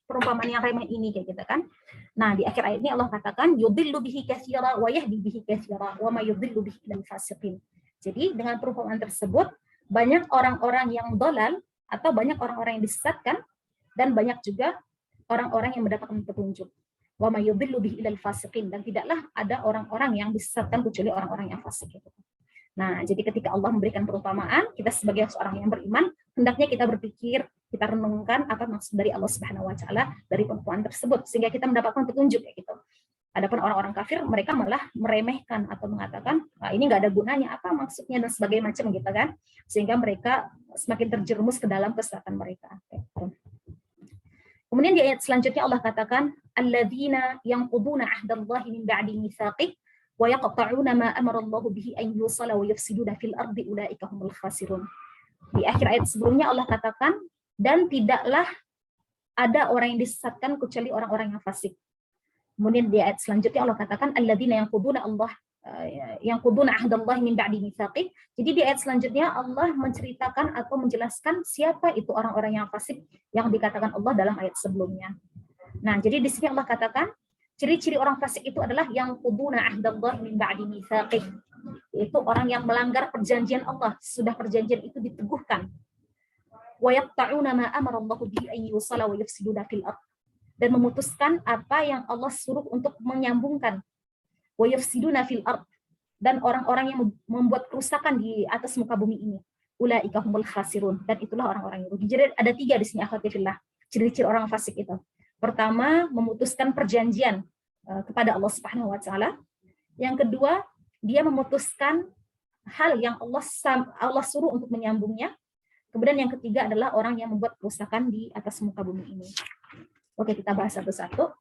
perumpamaan yang remeh ini kayak gitu kan? Nah, di akhir ayat ini Allah katakan, "Yudhillu bihi katsira wa yahdi bihi katsira wa ma yudhillu bihi illal fasiqin." Jadi dengan perumpamaan tersebut, banyak orang-orang yang dolal atau banyak orang-orang yang disesatkan dan banyak juga orang-orang yang mendapatkan petunjuk. Wa may yudhillu bihi illal fasiqin, dan tidaklah ada orang-orang yang disesatkan kecuali orang-orang yang fasik. Nah, jadi ketika Allah memberikan perumpamaan, kita sebagai seorang yang beriman, hendaknya kita berpikir, kita renungkan apa maksud dari Allah Subhanahu wa taala dari perumpamaan tersebut sehingga kita mendapatkan petunjuk kayak gitu. Adapun orang-orang kafir, mereka malah meremehkan atau mengatakan, ini nggak ada gunanya, apa maksudnya dan sebagainya macam gitu kan, sehingga mereka semakin terjerumus ke dalam kesesatan mereka. Kemudian di ayat selanjutnya Allah katakan, alladzina yanquduna ahdallahi min ba'di mitsaqih wa yaqta'una ma amara Allahu bihi an yusala wa yufsiduna fil ardi ulaika humul khasirun. Di akhir ayat sebelumnya Allah katakan, dan tidaklah ada orang yang disesatkan kecuali orang-orang yang fasik. Kemudian di ayat selanjutnya Allah katakan, alladzina yanquduna ahdallahi min ba'di mitsaqih. Jadi di ayat selanjutnya Allah menceritakan atau menjelaskan siapa itu orang-orang yang fasik yang dikatakan Allah dalam ayat sebelumnya. Nah, jadi di sini Allah katakan ciri-ciri orang fasik itu adalah yanquduna ahdallahi min ba'di mitsaqih. Itu orang yang melanggar perjanjian Allah, sudah perjanjian itu diteguhkan. Wa yaqta'una ma amara Allahu bihi an yusala wa yufsiduna fil ardh, dan memutuskan apa yang Allah suruh untuk menyambungkan. Wa yufsiduna fil ardh, dan orang-orang yang membuat kerusakan di atas muka bumi ini. Ulaika humul khasirun, dan itulah orang-orang yang rugi. Jadi ada 3 di sini akhwati fillah, ciri-ciri orang fasik itu. Pertama, memutuskan perjanjian kepada Allah Subhanahu wa taala. Yang kedua, dia memutuskan hal yang Allah suruh untuk menyambungnya. Kemudian yang ketiga adalah orang yang membuat kerusakan di atas muka bumi ini. Oke, kita bahas satu-satu.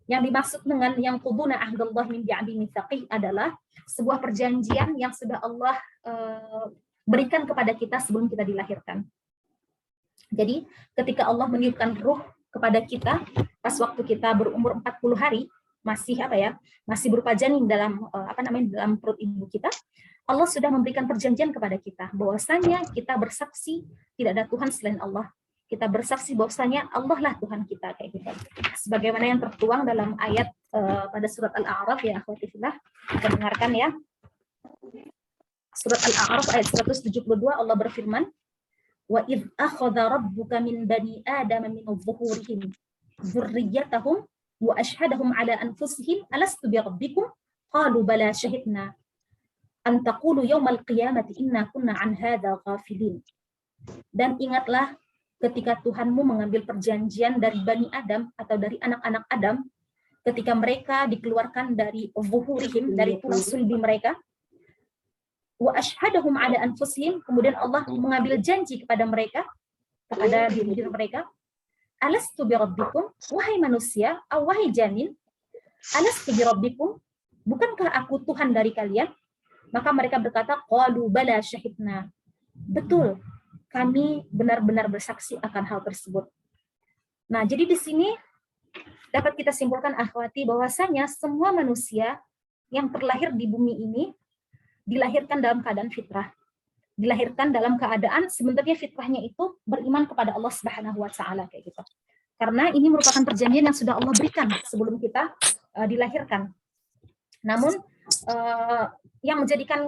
Yang dimaksud dengan yang quduna ahdallah min ba'di mitsaqih adalah sebuah perjanjian yang sudah Allah berikan kepada kita sebelum kita dilahirkan. Jadi, ketika Allah meniupkan ruh kepada kita pas waktu kita berumur 40 hari, masih berupa janin dalam dalam perut ibu kita, Allah sudah memberikan perjanjian kepada kita bahwasanya kita bersaksi tidak ada Tuhan selain Allah. Kita bersaksi bahwasanya Allah lah Tuhan kita kayak gitu. Sebagaimana yang tertuang dalam ayat pada surat Al-A'raf ya akhwati fillah. Kita dengarkan ya. Surat Al-A'raf ayat 172 Allah berfirman, "Wa idz akhadha rabbuka min bani adama min dhuhurihim dzurriyyatahum wa ashhadahum ala anfusihim alastu bi rabbikum qalu bala syahidna an taqulu yaumal qiyamati inna kunna an hadza ghafilin." Dan ingatlah ketika Tuhanmu mengambil perjanjian dari Bani Adam atau dari anak-anak Adam, ketika mereka dikeluarkan dari zuhurihim, dari tulang sulbi mereka, wa ashhadahum ala anfusihim, kemudian Allah mengambil janji kepada mereka, kepada diri mereka, alastu bi rabbikum, wahai manusia, wahai janin, alastu bi rabbikum, bukankah aku Tuhan dari kalian? Maka mereka berkata, qalu bala syahidna. Betul, kami benar-benar bersaksi akan hal tersebut. Nah, jadi di sini dapat kita simpulkan akhwati bahwasanya semua manusia yang terlahir di bumi ini dilahirkan dalam keadaan fitrah. Dilahirkan dalam keadaan sebenarnya fitrahnya itu beriman kepada Allah Subhanahu wa taala kayak gitu. Karena ini merupakan perjanjian yang sudah Allah berikan sebelum kita dilahirkan. Namun yang menjadikan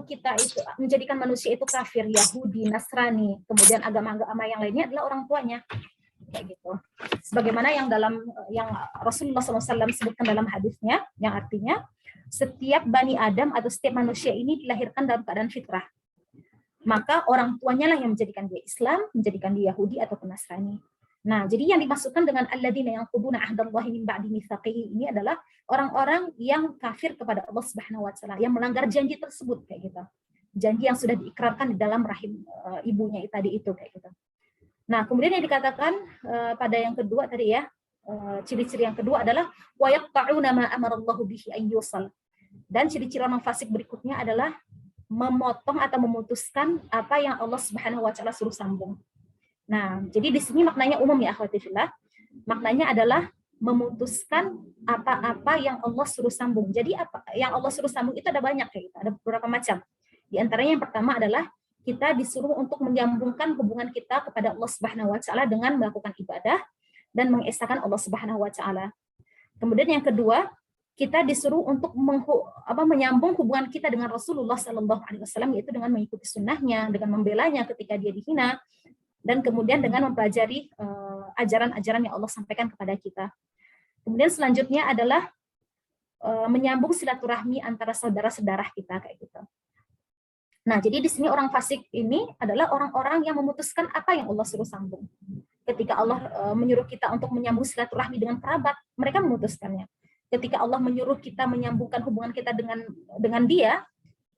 manusia itu kafir, Yahudi, Nasrani, kemudian agama-agama yang lainnya adalah orang tuanya, kayak gitu. Sebagaimana yang Rasulullah SAW sebutkan dalam hadisnya, yang artinya setiap Bani Adam atau setiap manusia ini dilahirkan dalam keadaan fitrah. Maka orang tuanya lah yang menjadikan dia Islam, menjadikan dia Yahudi atau Nasrani. Nah, jadi yang dimaksudkan dengan alladzina yanquduna ahdallahi min ba'di mitsaqihi ini adalah orang-orang yang kafir kepada Allah Subhanahu wa taala, yang melanggar janji tersebut kayak gitu. Janji yang sudah diikrarkan di dalam rahim ibunya tadi itu kayak gitu. Nah, kemudian yang dikatakan pada yang kedua tadi ya, ciri-ciri yang kedua adalah wa yaqta'una ma amarallahu bihi ayyusal. Dan ciri-ciri orang fasik berikutnya adalah memotong atau memutuskan apa yang Allah Subhanahu wa taala suruh sambung. Nah, jadi di sini maknanya umum ya akhwati fillah. Maknanya adalah memutuskan apa-apa yang Allah suruh sambung. Jadi apa yang Allah suruh sambung itu ada banyak kayak gitu, ada beberapa macam. Di antaranya yang pertama adalah kita disuruh untuk menyambungkan hubungan kita kepada Allah Subhanahu wa taala dengan melakukan ibadah dan mengesahkan Allah Subhanahu wa taala. Kemudian yang kedua, kita disuruh untuk menyambung hubungan kita dengan Rasulullah sallallahu alaihi wasallam, yaitu dengan mengikuti sunnahnya, dengan membelanya ketika dia dihina, dan kemudian dengan mempelajari ajaran-ajaran yang Allah sampaikan kepada kita. Kemudian selanjutnya adalah menyambung silaturahmi antara saudara-saudara kita kayak gitu. Nah, jadi di sini orang fasik ini adalah orang-orang yang memutuskan apa yang Allah suruh sambung. Ketika Allah menyuruh kita untuk menyambung silaturahmi dengan kerabat, mereka memutuskannya. Ketika Allah menyuruh kita menyambungkan hubungan kita dengan dia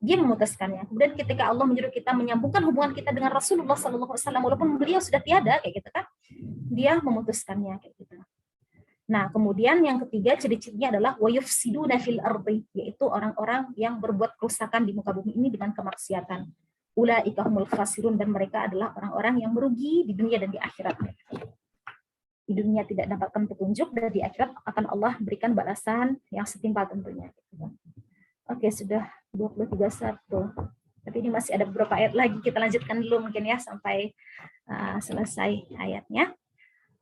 memutuskannya. Kemudian ketika Allah menyuruh kita menyambungkan hubungan kita dengan Rasulullah SAW, walaupun beliau sudah tiada, kayak gitu kan, dia memutuskannya kayak gitu. Nah, kemudian yang ketiga ciri-cirinya adalah wa yufsiduna fil ardi, yaitu orang-orang yang berbuat kerusakan di muka bumi ini dengan kemaksiatan. Ulaika humul khasirun, dan mereka adalah orang-orang yang merugi di dunia dan di akhirat. Di dunia tidak dapatkan petunjuk, dan di akhirat akan Allah berikan balasan yang setimpal tentunya. Oke, sudah 20:31. Tapi ini masih ada beberapa ayat lagi. Kita lanjutkan dulu mungkin ya sampai selesai ayatnya.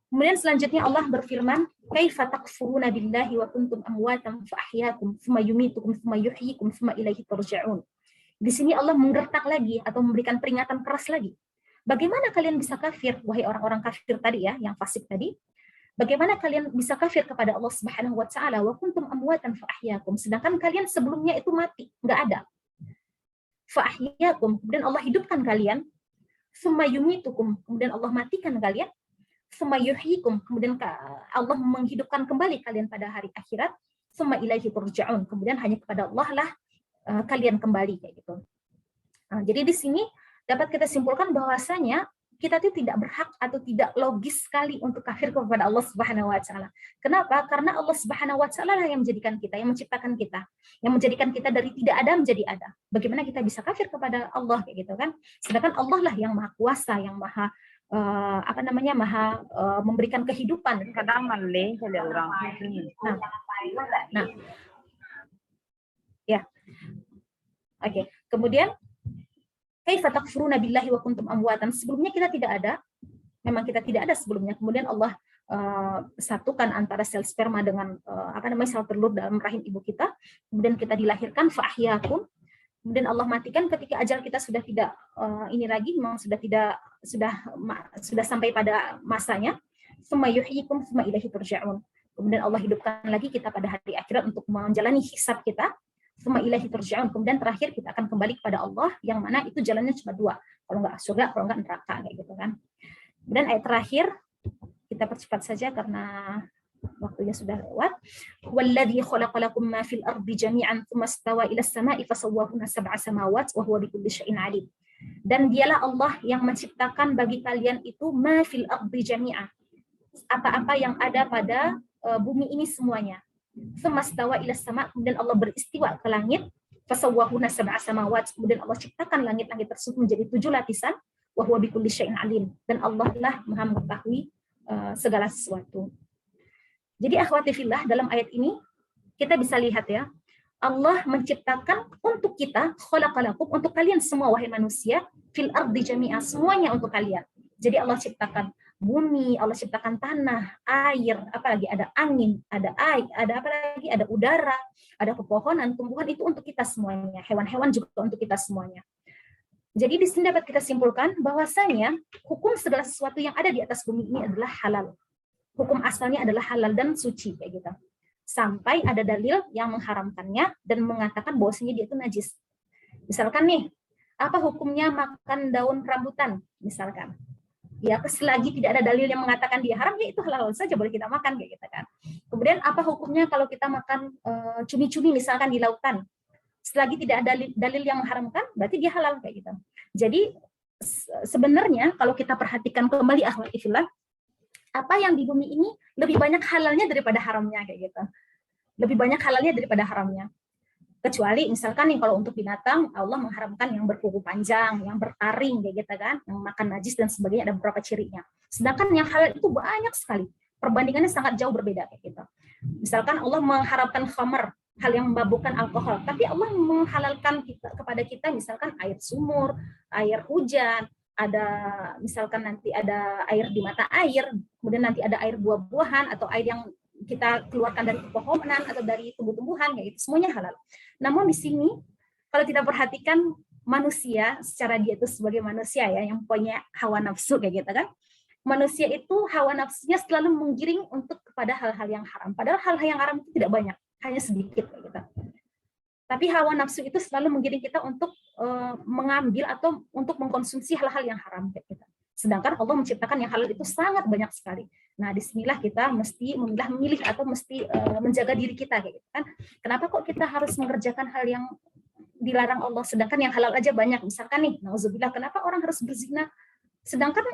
Kemudian selanjutnya Allah berfirman, "Kaifa takfuruna billahi wa kuntum amwatan fa ahyaakum tsumma yumitukum tsumma yuhyikum tsumma ilaihi turja'un." Di sini Allah menggertak lagi atau memberikan peringatan keras lagi. Bagaimana kalian bisa kafir, wahai orang-orang kafir tadi ya, yang fasik tadi? Bagaimana kalian bisa kafir kepada Allah Subhanahu wa taala wa kuntum amwatan fa ahyaakum, sedangkan kalian sebelumnya itu mati, enggak ada. Fa ahyaakum, kemudian Allah hidupkan kalian. Tsumma yumitukum, kemudian Allah matikan kalian. Tsumma yuhyikum, kemudian Allah menghidupkan kembali kalian pada hari akhirat. Tsumma ilaihi turja'un, kemudian hanya kepada Allah lah kalian kembali kayak gitu. Nah, jadi di sini dapat kita simpulkan bahwasanya kita itu tidak berhak atau tidak logis sekali untuk kafir kepada Allah Subhanahu wa taala. Kenapa? Karena Allah Subhanahu wa taala lah yang menjadikan kita, yang menciptakan kita, yang menjadikan kita dari tidak ada menjadi ada. Bagaimana kita bisa kafir kepada Allah kayak gitu kan? Sedangkan Allah lah yang Maha Kuasa, yang Maha memberikan kehidupan. Kadang malih ada orang. Nah. Ya. Oke. Kemudian Kaifa takfuruna billahi wa kuntum amwatan. Sebelumnya kita tidak ada, memang kita tidak ada sebelumnya. Kemudian Allah satukan antara sel sperma dengan sel telur dalam rahim ibu kita. Kemudian kita dilahirkan, fa'ahyakum. Kemudian Allah matikan ketika ajal kita sudah tidak ini lagi, memang sudah sampai pada masanya. Tsumma yuhyikum tsumma ilaihi turja'un. Kemudian Allah hidupkan lagi kita pada hari akhirat untuk menjalani hisab kita. Tsumma ilaihi turja'un. Kemudian terakhir kita akan kembali kepada Allah, yang mana itu jalannya cuma dua, kalau nggak surga, kalau nggak neraka, kayak gitu kan. Kemudian ayat terakhir kita percepat saja karena waktunya sudah lewat. Walladzi khalaqalakum ma fil ardi jami'an tsumma istawa ila as-sama'i fasawwahunna sab'a samawat wa huwa bikulli syai'in 'alim. Dan dialah Allah yang menciptakan bagi kalian itu ma fil ardi jami'an, apa-apa yang ada pada bumi ini semuanya. Tsumma istawa ila as-sama', kemudian Allah beristiwa ke langit, fasawwahunna sab'a samawat, kemudian Allah ciptakan langit-langit tersebut menjadi 7 lapisan. Wa huwa bikulli syai'in 'alim, dan Allah lah Maha mengetahui segala sesuatu. Jadi akhwati fillah, dalam ayat ini kita bisa lihat ya, Allah menciptakan untuk kita, khalaqalakum, untuk kalian semua wahai manusia, fil ardi jami'a, semuanya untuk kalian. Jadi Allah ciptakan bumi, Allah ciptakan tanah, air, apalagi ada angin, ada air, ada apa lagi, ada udara, ada pepohonan, tumbuhan, itu untuk kita semuanya. Hewan-hewan juga untuk kita semuanya. Jadi di sini dapat kita simpulkan bahwasanya hukum segala sesuatu yang ada di atas bumi ini adalah halal. Hukum asalnya adalah halal dan suci, kayak gitu. Sampai ada dalil yang mengharamkannya dan mengatakan bahwasanya dia itu najis. Misalkan nih, apa hukumnya makan daun rambutan, misalkan. Ya, selagi tidak ada dalil yang mengatakan dia haram, ya itu halal saja, boleh kita makan, kayak gitu kan. Kemudian apa hukumnya kalau kita makan cumi-cumi misalkan di lautan? Selagi tidak ada dalil yang mengharamkan, berarti dia halal, kayak gitu. Jadi sebenarnya kalau kita perhatikan kembali akhwati fillah, apa yang di bumi ini lebih banyak halalnya daripada haramnya, kayak gitu. Lebih banyak halalnya daripada haramnya. Kecuali misalkan nih kalau untuk binatang, Allah mengharamkan yang berkuku panjang, yang bertaring, kayak gitu kan, yang makan najis dan sebagainya, ada beberapa cirinya. Sedangkan yang halal itu banyak sekali. Perbandingannya sangat jauh berbeda, kayak gitu. Misalkan Allah mengharamkan khamar, hal yang memabukkan alkohol, tapi Allah menghalalkan kepada kita misalkan air sumur, air hujan, ada misalkan nanti ada air di mata air, kemudian nanti ada air buah-buahan atau air yang kita keluarkan dari pepohonan atau dari tumbuh-tumbuhan, kayak gitu, semuanya halal. Namun di sini kalau kita perhatikan manusia secara dia itu sebagai manusia ya, yang punya hawa nafsu, kayak gitu kan. Manusia itu hawa nafsunya selalu menggiring untuk kepada hal-hal yang haram. Padahal hal-hal yang haram itu tidak banyak, hanya sedikit, kayak gitu. Tapi hawa nafsu itu selalu menggiring kita untuk mengambil atau untuk mengkonsumsi hal-hal yang haram, kayak gitu. Sedangkan Allah menciptakan yang halal itu sangat banyak sekali. Nah, disinilah kita mesti memilih atau mesti menjaga diri kita, kayak gitu kan. Kenapa kok kita harus mengerjakan hal yang dilarang Allah, sedangkan yang halal aja banyak. Misalkan nih, nauzubillah, kenapa orang harus berzina, sedangkan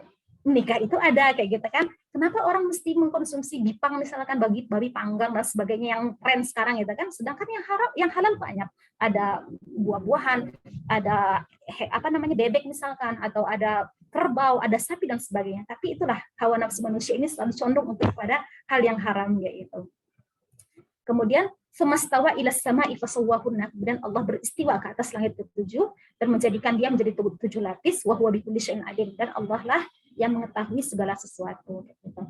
nikah itu ada, kayak gitu kan. Kenapa orang mesti mengkonsumsi bipang misalkan, babi panggang dan sebagainya yang tren sekarang, gitu kan. Sedangkan yang halal banyak. Ada buah-buahan, ada bebek misalkan, atau ada kerbau, ada sapi dan sebagainya. Tapi itulah hawa nafsu manusia ini selalu condong untuk pada hal yang haram, yaitu. Kemudian semastawa ila sama'i fasawwahunna, kemudian Allah beristiwa ke atas langit ke-7 dan menjadikan dia menjadi 7 lapis, wa huwa bikulli syai'in 'alim, dan Allah lah yang mengetahui segala sesuatu, gitu.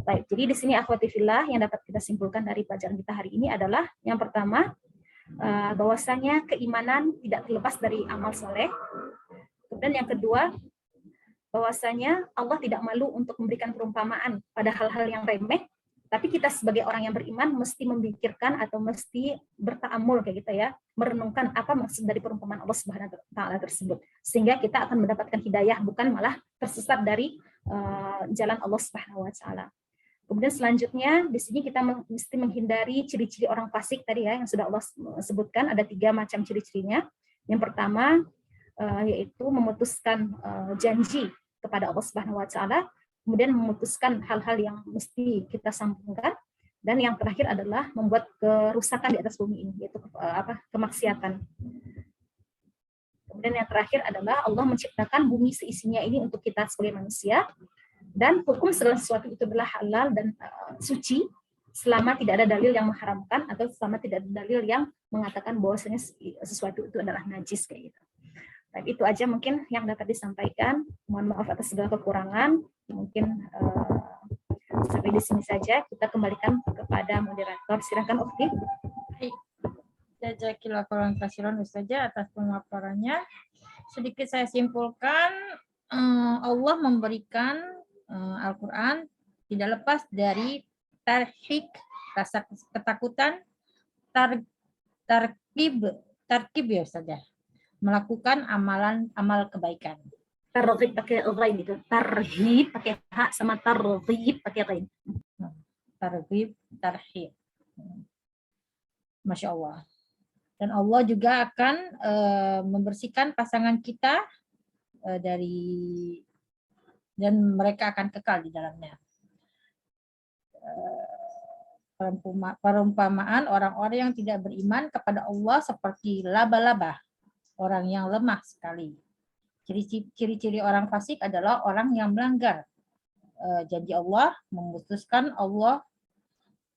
Baik, jadi di sini akhwati fillah yang dapat kita simpulkan dari pelajaran kita hari ini adalah yang pertama, bahwasanya keimanan tidak terlepas dari amal soleh. Kemudian yang kedua, bahwasanya Allah tidak malu untuk memberikan perumpamaan pada hal-hal yang remeh, tapi kita sebagai orang yang beriman mesti memikirkan atau mesti berta'amul, kayak gitu ya, merenungkan apa maksud dari perumpamaan Allah Subhanahu wa taala tersebut, sehingga kita akan mendapatkan hidayah, bukan malah tersesat dari jalan Allah Subhanahu wa taala. Kemudian selanjutnya di sini kita mesti menghindari ciri-ciri orang fasik tadi ya, yang sudah Allah sebutkan, ada 3 macam ciri-cirinya. Yang pertama yaitu memutuskan janji kepada Allah Subhanahu wa taala, kemudian memutuskan hal-hal yang mesti kita sambungkan, dan yang terakhir adalah membuat kerusakan di atas bumi ini, yaitu kemaksiatan. Kemudian yang terakhir adalah Allah menciptakan bumi seisinya ini untuk kita sebagai manusia, dan hukum segala sesuatu itu adalah halal dan suci selama tidak ada dalil yang mengharamkan atau selama tidak ada dalil yang mengatakan bahwasanya sesuatu itu adalah najis, kayak gitu. Tapi itu aja mungkin yang dapat disampaikan. Mohon maaf atas segala kekurangan. Mungkin sampai di sini saja. Kita kembalikan kepada moderator. Silakan Ukti. Jazakillah khairan katsiran Ustazah atas pemaparannya. Sedikit saya simpulkan, Allah memberikan Al-Quran tidak lepas dari tarhik, rasa ketakutan, tarkib ya Ustazah, melakukan amal kebaikan. Targhib pakai ghain itu. Tarhib pakai ha sama targhib pakai ghain. Targhib, tarhib. Masya Allah. Dan Allah juga akan membersihkan pasangan kita dan mereka akan kekal di dalamnya. Perumpamaan orang-orang yang tidak beriman kepada Allah seperti laba-laba, orang yang lemah sekali. Ciri-ciri orang fasik adalah orang yang melanggar janji Allah, memutuskan Allah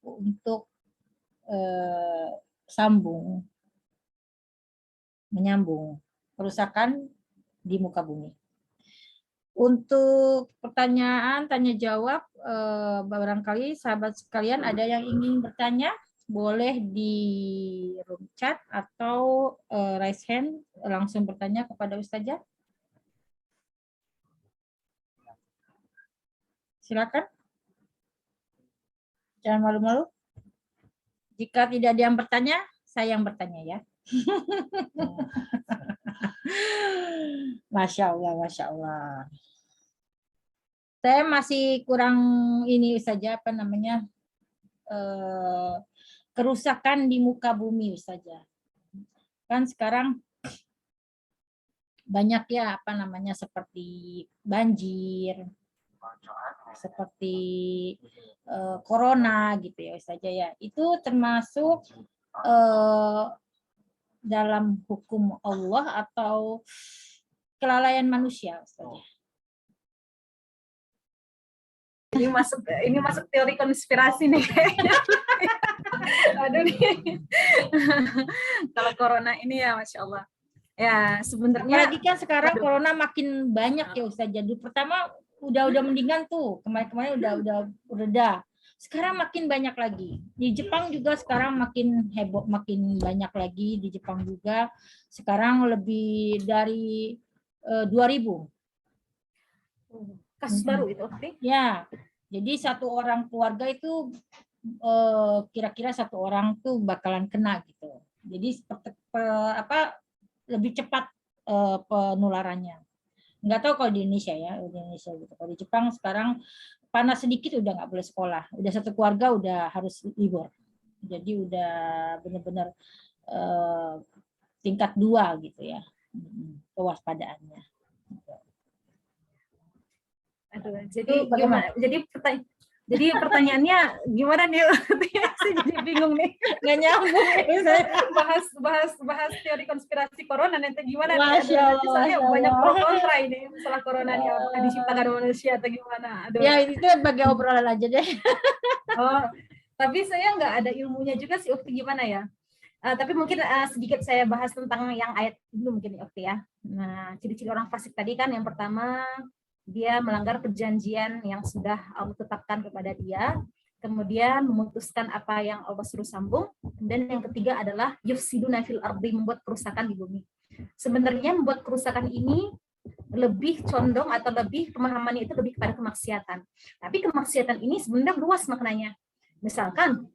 untuk menyambung kerusakan di muka bumi. Untuk pertanyaan tanya jawab, barangkali sahabat sekalian ada yang ingin bertanya, boleh di room chat atau raise hand langsung bertanya kepada Ustazah. Silakan. Jangan malu-malu. Jika tidak ada yang bertanya, saya yang bertanya ya. Masya Allah, Masya Allah. Saya masih kurang ini saja kerusakan di muka bumi saja. Kan sekarang banyak ya seperti banjir, seperti corona gitu ya saja ya. Itu termasuk dalam hukum Allah atau kelalaian manusia saja. Ini masuk teori konspirasi nih kayaknya. Aduh nih. Kalau corona ini ya Masya Allah. Ya sebenarnya. Apalagi kan sekarang corona makin banyak ya Ustaz. Jadi pertama udah mendingan tuh. Kemarin udah reda. Sekarang makin banyak lagi. Di Jepang juga sekarang makin heboh, makin banyak lagi di Jepang juga. Sekarang lebih dari 2.000. Kasus baru itu, ya. Jadi satu orang keluarga itu kira-kira satu orang tuh bakalan kena gitu. Jadi lebih cepat penularannya. Nggak tahu kalau di Indonesia ya, di Indonesia gitu. Kalau di Jepang sekarang panas sedikit udah nggak boleh sekolah. Udah satu keluarga udah harus libur. Jadi udah benar-benar tingkat 2 gitu ya kewaspadaannya. Aduh, jadi bagaimana? Jadi pertanyaannya gimana nih? Saya jadi bingung nih. Nggak nyambung. bahas teori konspirasi corona nanti gimana? Masya Allah, soalnya banyak pro kontra ini masalah corona nih, apakah diciptakan manusia atau gimana? Aduh. Ya itu sebagai obrolan aja deh. Oh, tapi saya nggak ada ilmunya juga sih, Ukti, gimana ya? Tapi mungkin sedikit saya bahas tentang yang ayat dulu mungkin Ukti ya. Nah, ciri-ciri orang fasik tadi kan yang pertama dia melanggar perjanjian yang sudah Allah tetapkan kepada dia, kemudian memutuskan apa yang Allah suruh sambung, dan yang ketiga adalah yufsiduna fil ardi, membuat kerusakan di bumi. Sebenarnya membuat kerusakan ini lebih condong atau lebih pemahamannya itu lebih kepada kemaksiatan. Tapi kemaksiatan ini sebenarnya luas maknanya. Misalkan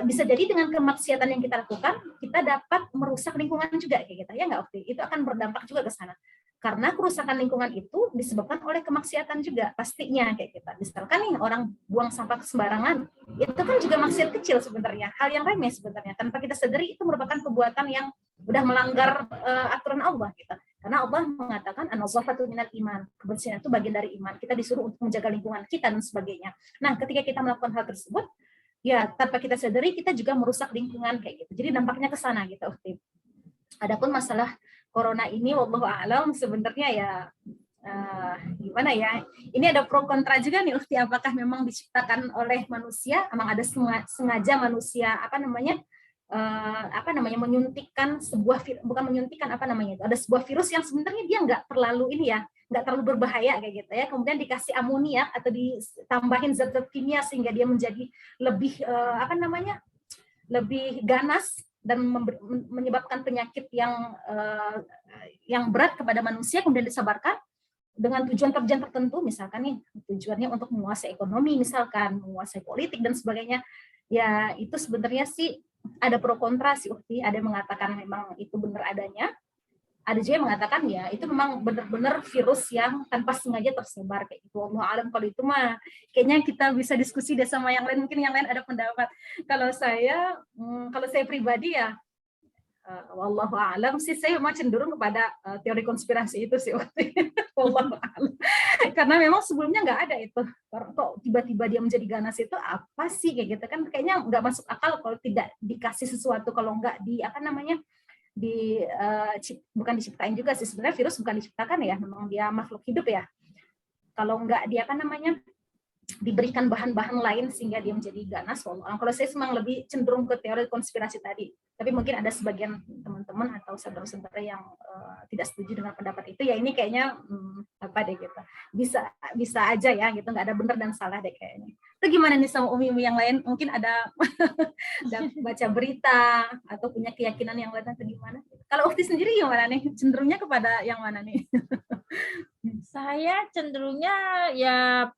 bisa jadi dengan kemaksiatan yang kita lakukan, kita dapat merusak lingkungan juga kayak gitu ya nggak, Okti? Itu akan berdampak juga ke sana. Karena kerusakan lingkungan itu disebabkan oleh kemaksiatan juga pastinya kayak gitu. Misalkan nih orang buang sampah sembarangan, itu kan juga maksiat kecil sebenarnya, hal yang remeh sebenarnya. Tanpa kita sadari itu merupakan perbuatan yang udah melanggar aturan Allah gitu. Karena Allah mengatakan an-nazafatu minal iman, kebersihan itu bagian dari iman. Kita disuruh untuk menjaga lingkungan kita dan sebagainya. Nah, ketika kita melakukan hal tersebut, ya tanpa kita sadari kita juga merusak lingkungan kayak gitu. Jadi dampaknya ke sana gitu. Adapun masalah corona ini, wallahu a'lam, sebenarnya ya gimana ya? Ini ada pro kontra juga nih, Ukti. Apakah memang diciptakan oleh manusia? Emang ada sengaja manusia menyuntikkan bukan menyuntikkan ada sebuah virus yang sebenarnya dia nggak terlalu nggak terlalu berbahaya kayak gitu ya, kemudian dikasih amoniak atau ditambahin zat-zat kimia sehingga dia menjadi lebih lebih ganas dan menyebabkan penyakit yang berat kepada manusia, kemudian disebarkan dengan tujuan tertentu, misalkan nih tujuannya untuk menguasai ekonomi, misalkan menguasai politik dan sebagainya. Ya itu sebenarnya sih ada pro kontra sih, Ukti. Ada yang mengatakan memang itu benar adanya, ada juga yang mengatakan ya itu memang benar-benar virus yang tanpa sengaja tersebar kayak gitu. Allah alam, kalau itu mah kayaknya kita bisa diskusi deh sama yang lain, mungkin yang lain ada pendapat. Kalau saya pribadi ya wallahu a'lam sih, saya memang cenderung kepada teori konspirasi itu sih. Wallahu a'lam. Karena memang sebelumnya nggak ada itu. Kok tiba-tiba dia menjadi ganas itu apa sih kayak gitu kan, kayaknya nggak masuk akal kalau tidak dikasih sesuatu, kalau nggak bukan diciptain juga sih sebenarnya, virus bukan diciptakan ya, memang dia makhluk hidup ya. Kalau nggak dia diberikan bahan-bahan lain sehingga dia menjadi ganas. Kalau saya memang lebih cenderung ke teori konspirasi tadi, tapi mungkin ada sebagian teman-teman atau saudara-saudara yang tidak setuju dengan pendapat itu. Ya ini kayaknya gitu, bisa aja ya gitu, nggak ada benar dan salah deh kayaknya. Itu gimana nih sama umi-umi yang lain, mungkin ada baca berita atau punya keyakinan yang lain atau gimana? Kalau Ufti sendiri gimana nih, cenderungnya kepada yang mana nih? Saya cenderungnya ya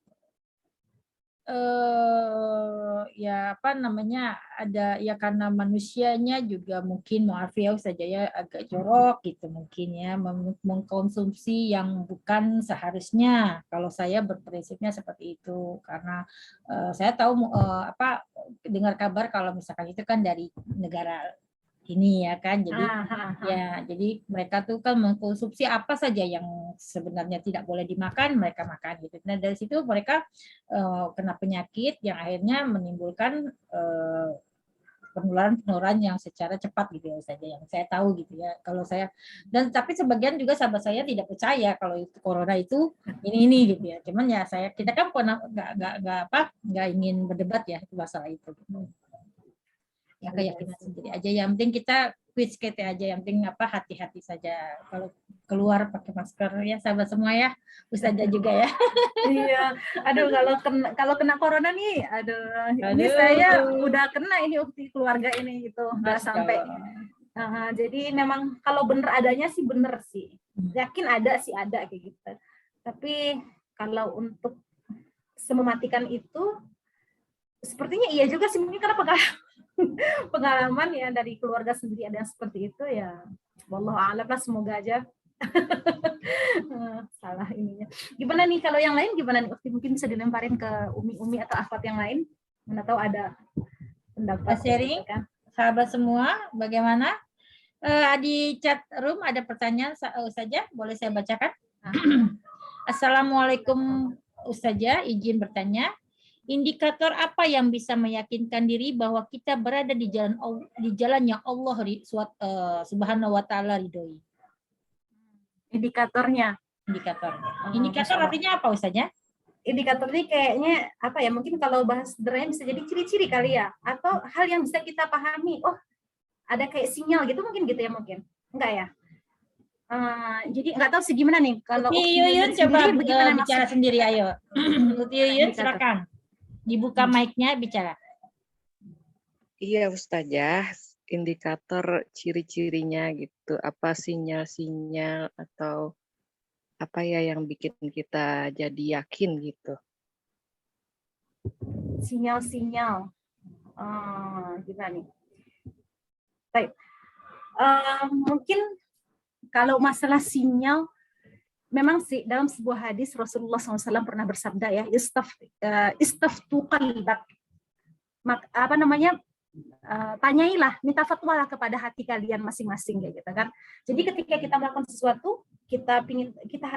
ada ya, karena manusianya juga mungkin maaf ya saja ya agak jorok gitu mungkin ya, mengkonsumsi yang bukan seharusnya. Kalau saya berprinsipnya seperti itu, karena saya tahu dengar kabar kalau misalkan itu kan dari negara ini ya kan, jadi jadi mereka tuh kan mengkonsumsi apa saja yang sebenarnya tidak boleh dimakan, mereka makan gitu. Nah dari situ mereka kena penyakit yang akhirnya menimbulkan penularan yang secara cepat gitu ya saja, yang saya tahu gitu ya. Kalau saya tapi sebagian juga sahabat saya tidak percaya kalau itu corona itu ini gitu ya. Cuman ya kita kan pernah nggak ingin berdebat ya masalah itu. Ya keyakinan sendiri aja, yang penting kita quiz aja, yang penting hati-hati saja kalau keluar pakai masker ya sahabat semua ya, Ustazah juga ya. Iya, aduh kalau kena corona nih, ini saya udah kena ini ukti keluarga ini gitu, udah sampai. Jadi memang kalau bener adanya sih bener sih, yakin ada sih ada kayak gitu. Tapi kalau untuk semematikan itu, sepertinya iya juga sih, mungkin karena pengalaman ya dari keluarga sendiri ada yang seperti itu ya. Wallahu a'lam lah, semoga aja salah ininya. Gimana nih kalau yang lain gimana nih? Mungkin bisa dilemparin ke umi-umi atau akhwat yang lain. Mana tahu ada pendapat sharing kan? Sahabat semua, bagaimana? Di chat room ada pertanyaan saja, boleh saya bacakan? Assalamualaikum Ustazah, izin bertanya. Indikator apa yang bisa meyakinkan diri bahwa kita berada di jalan yang Allah Subhanahu wa taala ridhoi? Indikator artinya apa Ustazah? Indikator ini kayaknya apa ya, mungkin kalau bahas sederhananya bisa jadi ciri-ciri kali ya, atau hal yang bisa kita pahami, oh ada kayak sinyal gitu, mungkin gitu ya, mungkin enggak ya. Jadi nggak tahu sih gimana nih kalau Yuyun coba bicara sendiri, ayo. Yuyun silakan. Dibuka mic-nya, bicara. Iya Ustazah, indikator ciri-cirinya gitu, apa sinyal-sinyal atau apa ya yang bikin kita jadi yakin gitu. Sinyal-sinyal, gimana nih? Baik. Mungkin kalau masalah sinyal, memang sih dalam sebuah hadis Rasulullah SAW pernah bersabda ya, istaftu qalbak, tanyailah, minta fatwalah kepada hati kalian masing-masing kayak gitu kan. Jadi ketika kita melakukan sesuatu, kita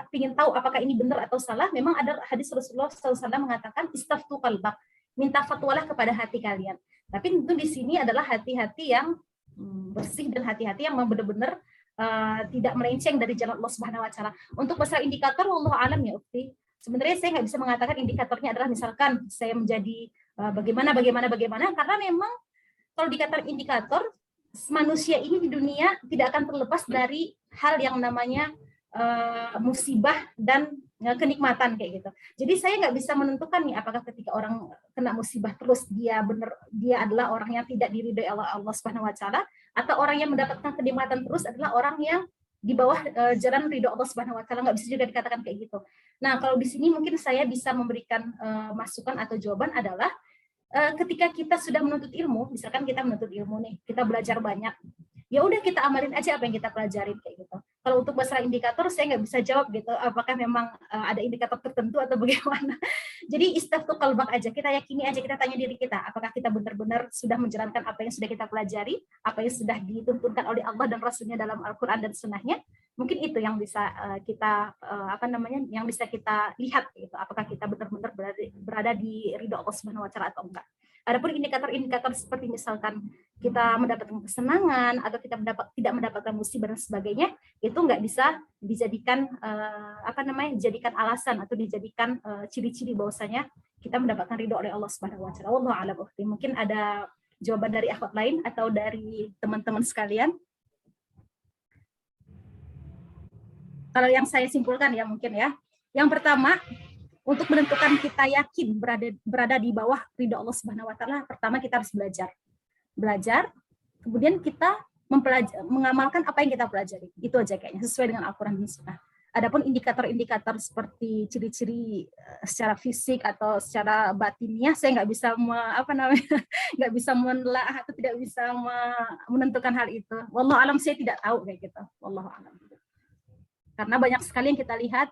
pingin tahu apakah ini benar atau salah, memang ada hadis Rasulullah SAW mengatakan istaftu qalbak, minta fatwalah kepada hati kalian. Tapi tentu di sini adalah hati-hati yang bersih dan hati-hati yang benar-benar tidak melenceng dari jalan Allah Subhanahu wa taala. Untuk masalah indikator, wallahu alam ya Ukti. Sebenarnya saya nggak bisa mengatakan indikatornya adalah misalkan saya menjadi bagaimana, karena memang kalau dikatakan indikator manusia ini di dunia tidak akan terlepas dari hal yang namanya musibah dan kenikmatan kayak gitu. Jadi saya nggak bisa menentukan nih apakah ketika orang kena musibah terus dia adalah orang yang tidak diridhoi Allah Subhanahu wa taala, atau orang yang mendapatkan kenikmatan terus adalah orang yang di bawah jalan ridho Allah Subhanahu wa taala. Nggak bisa juga dikatakan kayak gitu. Nah, kalau di sini mungkin saya bisa memberikan masukan atau jawaban adalah ketika kita sudah menuntut ilmu, misalkan kita menuntut ilmu nih, kita belajar banyak, ya udah kita amalin aja apa yang kita pelajarin kayak gitu. Kalau untuk masalah indikator saya nggak bisa jawab gitu, apakah memang ada indikator tertentu atau bagaimana. Jadi istaftu qalbak aja, kita yakini aja, kita tanya diri kita, apakah kita benar-benar sudah menjalankan apa yang sudah kita pelajari, apa yang sudah dituntunkan oleh Allah dan Rasulnya dalam Al-Quran dan Sunnahnya. Mungkin itu yang bisa kita yang bisa kita lihat gitu, apakah kita benar-benar berada di ridho Allah Subhanahu wa taala atau enggak. Adapun indikator-indikator seperti misalkan kita mendapatkan kesenangan atau kita tidak mendapatkan musibah dan sebagainya, itu nggak bisa dijadikan dijadikan alasan atau dijadikan ciri-ciri bahwasanya kita mendapatkan ridho oleh Allah Subhanahu wa taala. Wallahu a'lam. Mungkin ada jawaban dari akhwat lain atau dari teman-teman sekalian. Kalau yang saya simpulkan ya mungkin ya. Yang pertama, untuk menentukan kita yakin berada di bawah ridho Allah Subhanahu wa taala, pertama kita harus belajar, kemudian kita mengamalkan apa yang kita pelajari. Itu aja kayaknya sesuai dengan Al-Qur'an dan Sunnah. Adapun indikator-indikator seperti ciri-ciri secara fisik atau secara batinnya, saya nggak bisa nggak bisa menelaah atau tidak bisa menentukan hal itu. Wallahu alam, saya tidak tahu kayak gitu. Wallahu alam. Karena banyak sekali yang kita lihat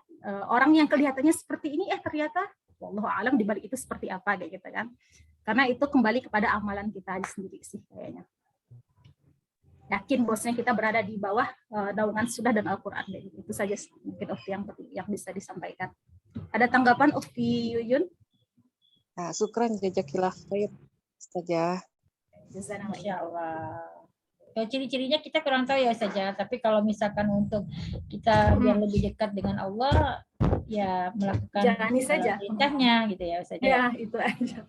orang yang kelihatannya seperti ini ternyata wallahu alam di balik itu seperti apa kayak gitu kan. Karena itu kembali kepada amalan kita sendiri sih kayaknya. Yakin bosnya kita berada di bawah naungan Sunnah dan Al-Qur'an. Itu saja mungkin yang bisa disampaikan. Ada tanggapan Ukti Yuyun? Nah, syukran jazakillah khair Ustazah. Masya Allah. Kalau ciri-cirinya kita kurang tahu ya saja, tapi kalau misalkan untuk kita biar lebih dekat dengan Allah, ya melakukan jalani saja perintahnya gitu ya saja. Ya, itu aja.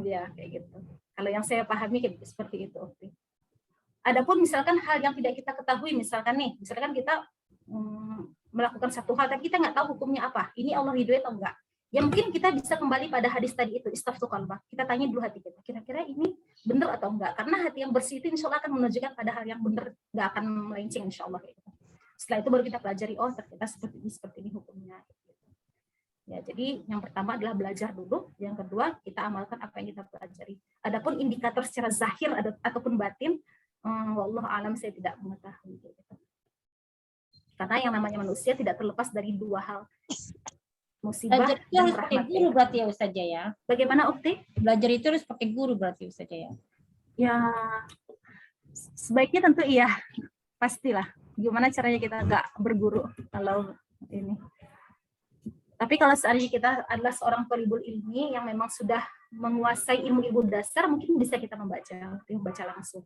Ya, kayak gitu. Kalau yang saya pahami kayak seperti itu. Adapun misalkan hal yang tidak kita ketahui, misalkan kita melakukan satu hal tapi kita nggak tahu hukumnya apa, ini Allah ridhoi atau enggak, ya mungkin kita bisa kembali pada hadis tadi itu, istaftu qalbak. Kita tanya dulu hati kita, kira-kira ini benar atau enggak, karena hati yang bersih itu insya Allah akan menunjukkan pada hal yang benar, nggak akan melenceng insya Allah. Setelah itu baru kita pelajari, oh ternyata seperti ini hukumnya. Ya, jadi yang pertama adalah belajar dulu, yang kedua kita amalkan apa yang kita pelajari. Adapun indikator secara zahir ataupun batin, wallahu alam, saya tidak mengetahui. Karena yang namanya manusia tidak terlepas dari dua hal, musibah belajar itu dan harus pakai rahmat. guru berarti ya Ustazah ya. Bagaimana Ukti? Belajar itu harus pakai guru berarti Ustazah ya. Ya, sebaiknya tentu iya, pastilah. Gimana caranya kita nggak berguru kalau ini. Tapi kalau seandainya kita adalah seorang thalibul ilmi yang memang sudah menguasai ilmu-ilmu dasar, mungkin bisa kita membaca langsung.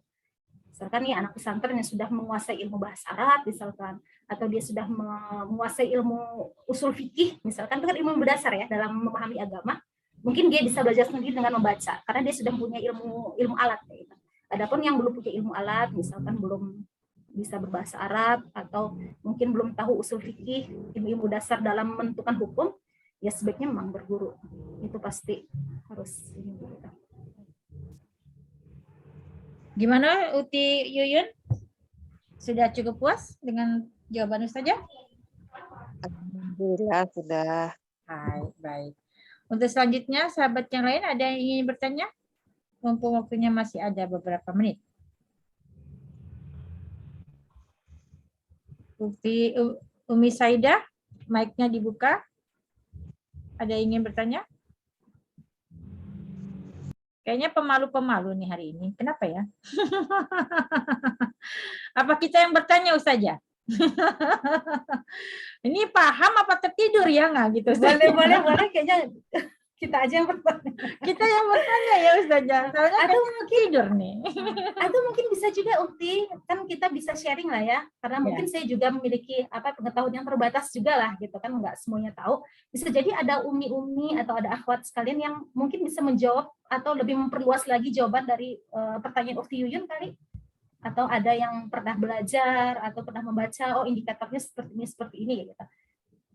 Misalkan nih anak pesantren yang sudah menguasai ilmu bahasa Arab misalkan, atau dia sudah menguasai ilmu usul fikih misalkan, itu kan ilmu berdasar ya dalam memahami agama, mungkin dia bisa belajar sendiri dengan membaca karena dia sudah punya ilmu alat gitu. Adapun yang belum punya ilmu alat, misalkan belum bisa berbahasa Arab atau mungkin belum tahu usul fikih, ilmu dasar dalam menentukan hukum, ya sebaiknya memang berguru. Itu pasti harus ini. Gimana Uti Yuyun? Sudah cukup puas dengan jawaban Ustazah? Alhamdulillah sudah. Baik. Untuk selanjutnya, sahabat yang lain ada yang ingin bertanya? Mumpung waktunya masih ada beberapa menit. Umi Saidah, mic-nya dibuka. Ada yang ingin bertanya? Kayaknya pemalu-pemalu nih hari ini. Kenapa ya? Apa kita yang bertanya Ustazah? Ini paham apa tertidur ya nggak gitu? Boleh kayaknya kita aja yang bertanya. Kita yang bertanya ya Ustazah. Soalnya atau mungkin tidur nih. Atau mungkin bisa juga Ukti, kan kita bisa sharing lah ya. Karena mungkin saya juga memiliki pengetahuan yang terbatas juga lah gitu kan, nggak semuanya tahu. Bisa jadi ada umi-umi atau ada akhwat sekalian yang mungkin bisa menjawab atau lebih memperluas lagi jawaban dari pertanyaan Ukti Yuyun kali. Atau ada yang pernah belajar atau pernah membaca, oh indikatornya seperti ini gitu.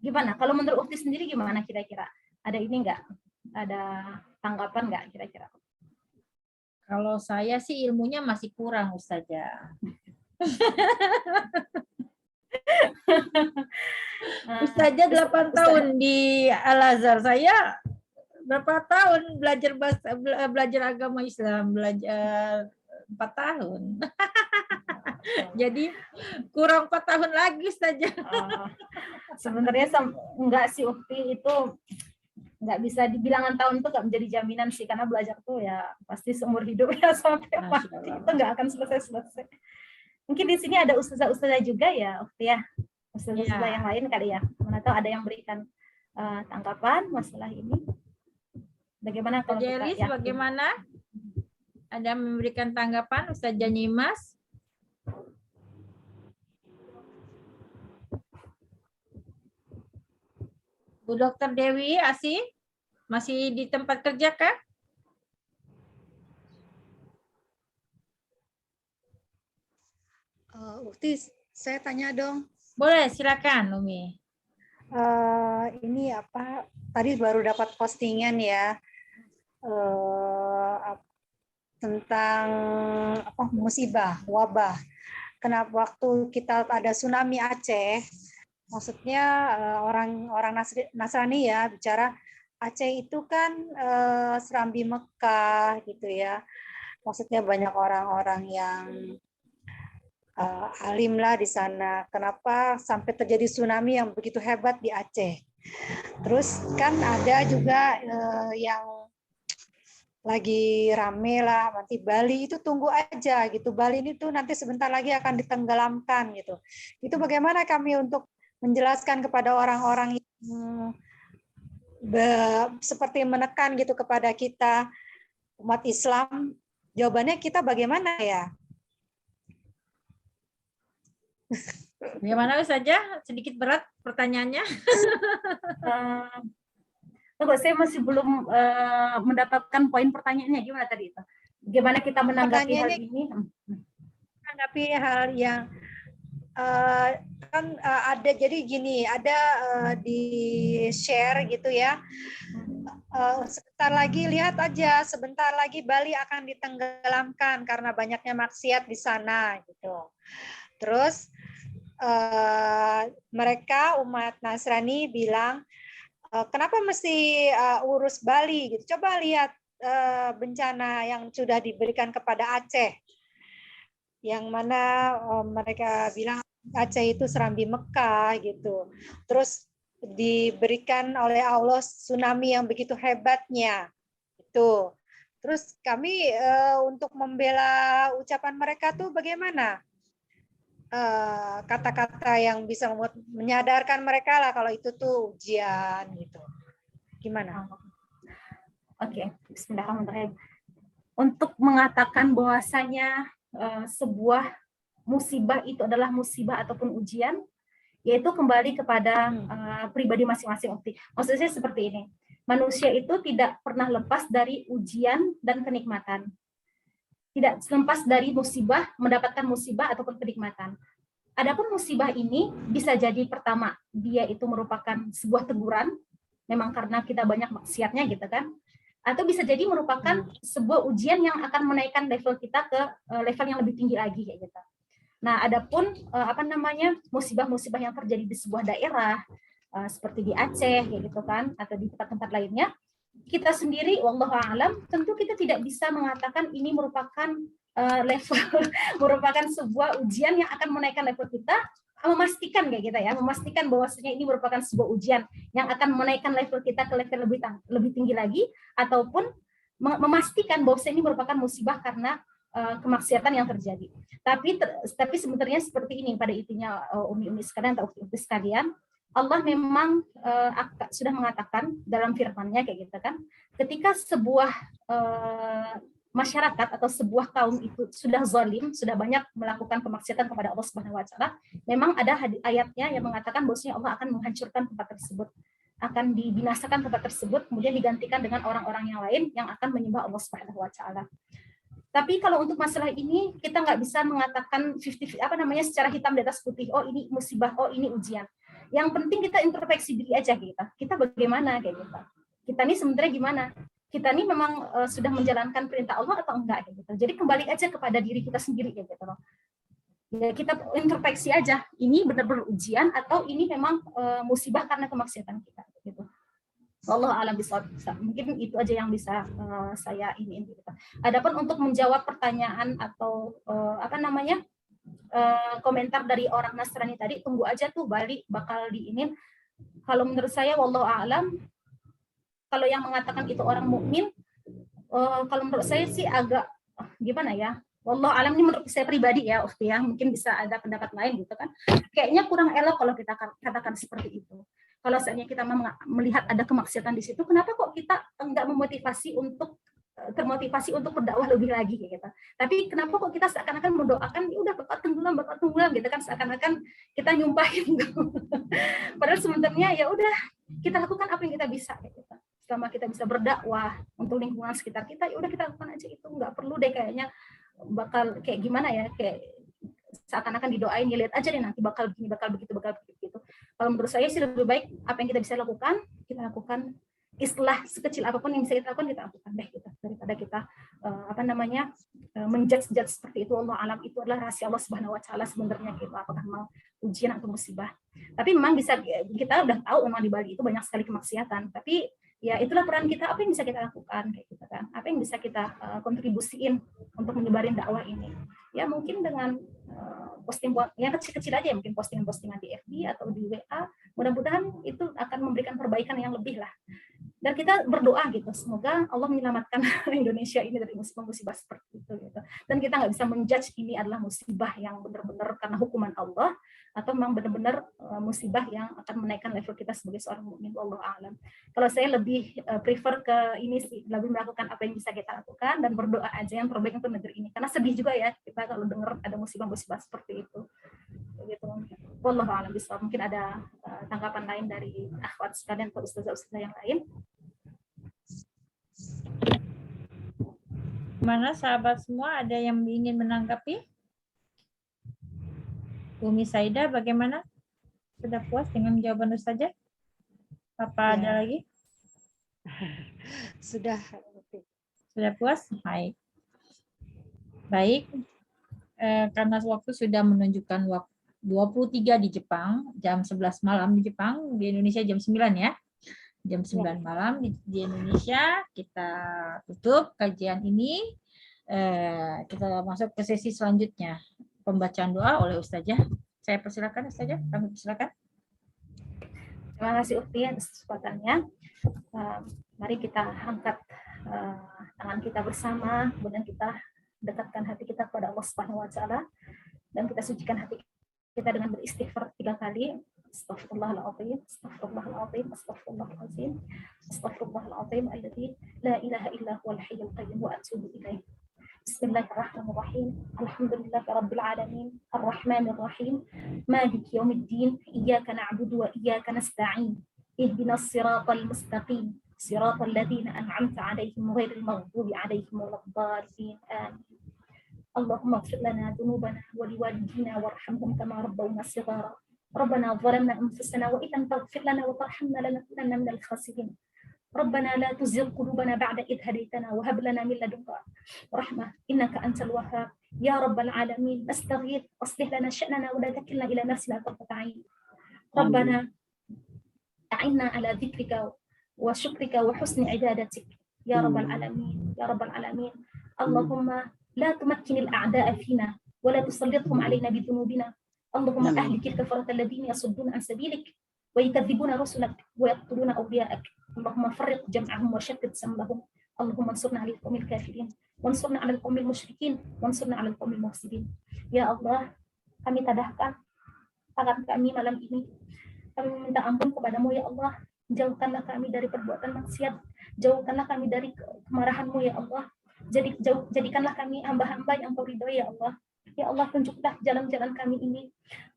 Gimana? Kalau menurut Ukti sendiri gimana kira-kira? Ada ini enggak? Ada tanggapan enggak kira-kira? Kalau saya sih ilmunya masih kurang, Ustazah. Ustazah 8 tahun di Al-Azhar. Saya berapa tahun belajar agama Islam, belajar 4 tahun. Jadi kurang 4 tahun lagi saja. Sebenarnya enggak sih Ukti, itu nggak bisa dibilangan tahun tuh nggak menjadi jaminan sih, karena belajar tuh ya pasti seumur hidup ya sampai mati itu nggak akan selesai. Mungkin di sini ada ustazah juga ya Ukti ya, ustazah yang lain kali ya, mana tahu ada yang berikan tanggapan masalah ini. Bagaimana kalau kita yakin? Bagaimana? Ada memberikan tanggapan Ustazah Nyimas? Bu Dokter Dewi Asih, masih di tempat kerja kah? Ukti, saya tanya dong. Boleh, silakan Umi. Ini apa? Tadi baru dapat postingan ya tentang apa musibah, wabah. Kenapa waktu kita ada tsunami Aceh? Maksudnya orang Nasrani ya bicara Aceh itu kan serambi Mekah gitu ya. Maksudnya banyak orang-orang yang alim lah di sana. Kenapa sampai terjadi tsunami yang begitu hebat di Aceh? Terus kan ada juga yang lagi rame lah, nanti Bali itu tunggu aja gitu. Bali ini tuh nanti sebentar lagi akan ditenggelamkan gitu. Itu bagaimana kami untuk menjelaskan kepada orang-orang yang seperti menekan gitu kepada kita umat Islam? Jawabannya kita bagaimana ya? Bagaimana saja? Sedikit berat pertanyaannya. Tunggu, saya masih belum mendapatkan poin pertanyaannya. Gimana tadi itu? Gimana kita menanggapi hal ini? Menanggapi hal yang kan ada, jadi gini, ada di share gitu ya. Sebentar lagi, lihat aja, sebentar lagi Bali akan ditenggelamkan karena banyaknya maksiat di sana gitu. Terus mereka umat Nasrani bilang, kenapa mesti urus Bali gitu? Coba lihat bencana yang sudah diberikan kepada Aceh, yang mana mereka bilang Aceh itu serambi Mekah gitu. Terus diberikan oleh Allah tsunami yang begitu hebatnya itu. Terus kami untuk membela ucapan mereka tuh bagaimana? Kata-kata yang bisa menyadarkan mereka lah kalau itu tuh ujian gitu. Gimana? Oke, bismillahirrahmanirrahim. Untuk mengatakan bahwasanya sebuah musibah itu adalah musibah ataupun ujian, yaitu kembali kepada pribadi masing-masing. Maksud saya seperti ini, manusia itu tidak pernah lepas dari ujian dan kenikmatan. Tidak lepas dari musibah, mendapatkan musibah ataupun kenikmatan. Adapun musibah ini bisa jadi pertama, dia itu merupakan sebuah teguran, memang karena kita banyak maksiatnya gitu kan, atau bisa jadi merupakan sebuah ujian yang akan menaikkan level kita ke level yang lebih tinggi lagi kayak gitu. Nah, adapun musibah-musibah yang terjadi di sebuah daerah seperti di Aceh kayak gitu kan, atau di tempat-tempat lainnya, kita sendiri wallahu a'lam tentu kita tidak bisa mengatakan ini merupakan merupakan sebuah ujian yang akan menaikkan level kita, memastikan kayak gitu ya, memastikan bahwasanya ini merupakan sebuah ujian yang akan menaikkan level kita ke level lebih tinggi lagi, ataupun memastikan bahwasanya ini merupakan musibah karena kemaksiatan yang terjadi. Tapi sebenarnya seperti ini pada intinya umi-umi sekalian atau ukti sekalian, Allah memang sudah mengatakan dalam firman-Nya kayak gitu kan, ketika sebuah masyarakat atau sebuah kaum itu sudah zalim, sudah banyak melakukan kemaksiatan kepada Allah Subhanahu wa taala, memang ada ayatnya yang mengatakan bahwasanya Allah akan menghancurkan tempat tersebut, akan dibinasakan tempat tersebut, kemudian digantikan dengan orang-orang yang lain yang akan menyembah Allah Subhanahu wa taala. Tapi kalau untuk masalah ini kita nggak bisa mengatakan 50 secara hitam di atas putih. Oh ini musibah, oh ini ujian. Yang penting kita introspeksi diri aja kita. Kita bagaimana kayak gitu. Kita ini sebenarnya gimana? Kita ini memang sudah menjalankan perintah Allah atau enggak kayak gitu. Jadi kembali aja kepada diri kita sendiri kayak gitu loh. Ya kita introspeksi aja. Ini benar-benar ujian atau ini memang musibah karena kemaksiatan kita gitu. Allah alam bisawab. Mungkin itu aja yang bisa saya ini. Adapun untuk menjawab pertanyaan atau komentar dari orang Nasrani tadi, tunggu aja tuh Bali bakal diinin. Kalau menurut saya, wallahu a'lam, kalau yang mengatakan itu orang mukmin, kalau menurut saya sih agak gimana ya? Wallahu a'lam, ini menurut saya pribadi ya, Ukti ya. Mungkin bisa ada pendapat lain gitu kan. Kayaknya kurang elok kalau kita katakan seperti itu. Kalau seandainya kita melihat ada kemaksiatan di situ, kenapa kok kita enggak termotivasi untuk berdakwah lebih lagi gitu. Tapi kenapa kok kita seakan-akan mendoakan ya udah bakat tenggelam gitu kan, seakan-akan kita nyumpahin gitu. Padahal sebenarnya ya udah kita lakukan apa yang kita bisa gitu. Selama kita bisa berdakwah untuk lingkungan sekitar kita, ya udah kita lakukan aja itu. Enggak perlu deh kayaknya bakal kayak gimana ya, kayak seakan-akan didoain, ya lihat aja deh nanti bakal begini, bakal begitu. Kalau menurut saya sih lebih baik apa yang kita bisa lakukan, kita lakukan. Istilah sekecil apapun yang bisa kita lakukan, kita lakukan deh gitu. Daripada kita menjudge seperti itu. Allah alam, itu adalah rahasia Allah Subhanahu wa taala sebenarnya gitu, apakah memang ujian atau musibah. Tapi memang bisa, kita udah tahu memang di Bali itu banyak sekali kemaksiatan, tapi ya itulah peran kita, apa yang bisa kita lakukan kayak gitu kan. Apa yang bisa kita kontribusiin untuk menyebarin dakwah ini. Ya mungkin dengan posting yang kecil-kecil aja, mungkin postingan-postingan di FB atau di WA, mudah-mudahan itu akan memberikan perbaikan yang lebih lah. Dan kita berdoa gitu, semoga Allah menyelamatkan Indonesia ini dari musibah-musibah seperti itu gitu. Dan kita nggak bisa menjudge ini adalah musibah yang benar-benar karena hukuman Allah, atau memang benar-benar musibah yang akan menaikkan level kita sebagai seorang mukmin. Wallahu a'lam. Kalau saya lebih prefer ke ini sih, lebih melakukan apa yang bisa kita lakukan dan berdoa aja yang terbaik untuk negeri ini. Karena sedih juga ya kita kalau dengar ada musibah-musibah seperti itu. Begitu. Wallahu a'lam bishawab. Mungkin ada tanggapan lain dari akhwat sekalian atau ustazah-ustazah yang lain. Mana sahabat semua, ada yang ingin menanggapi? Umi Saida bagaimana? Sudah puas dengan jawaban Ustazah? Apa ada lagi? Sudah. Sudah puas? Baik. Karena waktu sudah menunjukkan waktu 23 di Jepang, jam 11 malam di Jepang, di Indonesia jam 9 ya. Jam 9 malam di Indonesia, kita tutup kajian ini. Kita masuk ke sesi selanjutnya. Pembacaan doa oleh Ustazah. Saya persilakan Ustazah, kami persilakan. Terima kasih Ukti atas kesempatannya. Mari kita angkat tangan kita bersama, kemudian kita dekatkan hati kita kepada Allah Subhanahu wa taala dan kita sucikan hati kita dengan beristighfar 3 kali. Astaghfirullahaladzim, astaghfirullahaladzim, astaghfirullahaladzim, astaghfirullahaladzim, alladzi la ilaha illa huwal hayyul qayyum wa atubu ilaih. Bismillahirrahmanirrahim. Alhamdulillahi rabbil alamin, arrahmanir rahim, maliki yaumiddin, iyyaka na'budu wa iyyaka nasta'in. Ihdinas siratal mustaqim, siratal ladzina an'amta 'alaihim ghairil maghdubi 'alaihim waladdallin. Amin. Allahumma ighfir lana dhunubana wa liwalidina warhamhum kama rabbawna shighara. ربنا ظلمنا أنفسنا وإن لم تغفر لنا وترحمنا لنكونن من الخاسرين. ربنا لا تزغ قلوبنا بعد إذ هديتنا وهب لنا من لدنك رحمة إنك أنت الوهاب. يا رب العالمين نستغيث أصلح لنا شأننا ولا تكلنا إلى نفسنا طرفة عين. ربنا أعنا على ذكرك وشكرك وحسن عبادتك يا رب العالمين. يا رب العالمين اللهم لا تمكن الأعداء فينا ولا تسلطهم علينا بذنوبنا. اللهم أهلك الكفرة الذين يصدون عن سبيلك ويكذبون رسلك ويقتلون أولياءك. اللهم فرق جمعهم وشتت سملهم. اللهم انصرنا على القوم الكافرين وانصرنا على القوم المشركين وانصرنا على القوم المفسدين. Ya Allah, kami tadahkan tangan kami malam ini. Kami meminta ampun kepadamu ya Allah. Jauhkanlah kami dari perbuatan maksiat. Jauhkanlah kami dari kemarahan-Mu ya Allah. Jadikanlah kami hamba-hamba yang Kau ridhoi ya Allah. Ya Allah, tunjuklah jalan-jalan kami ini.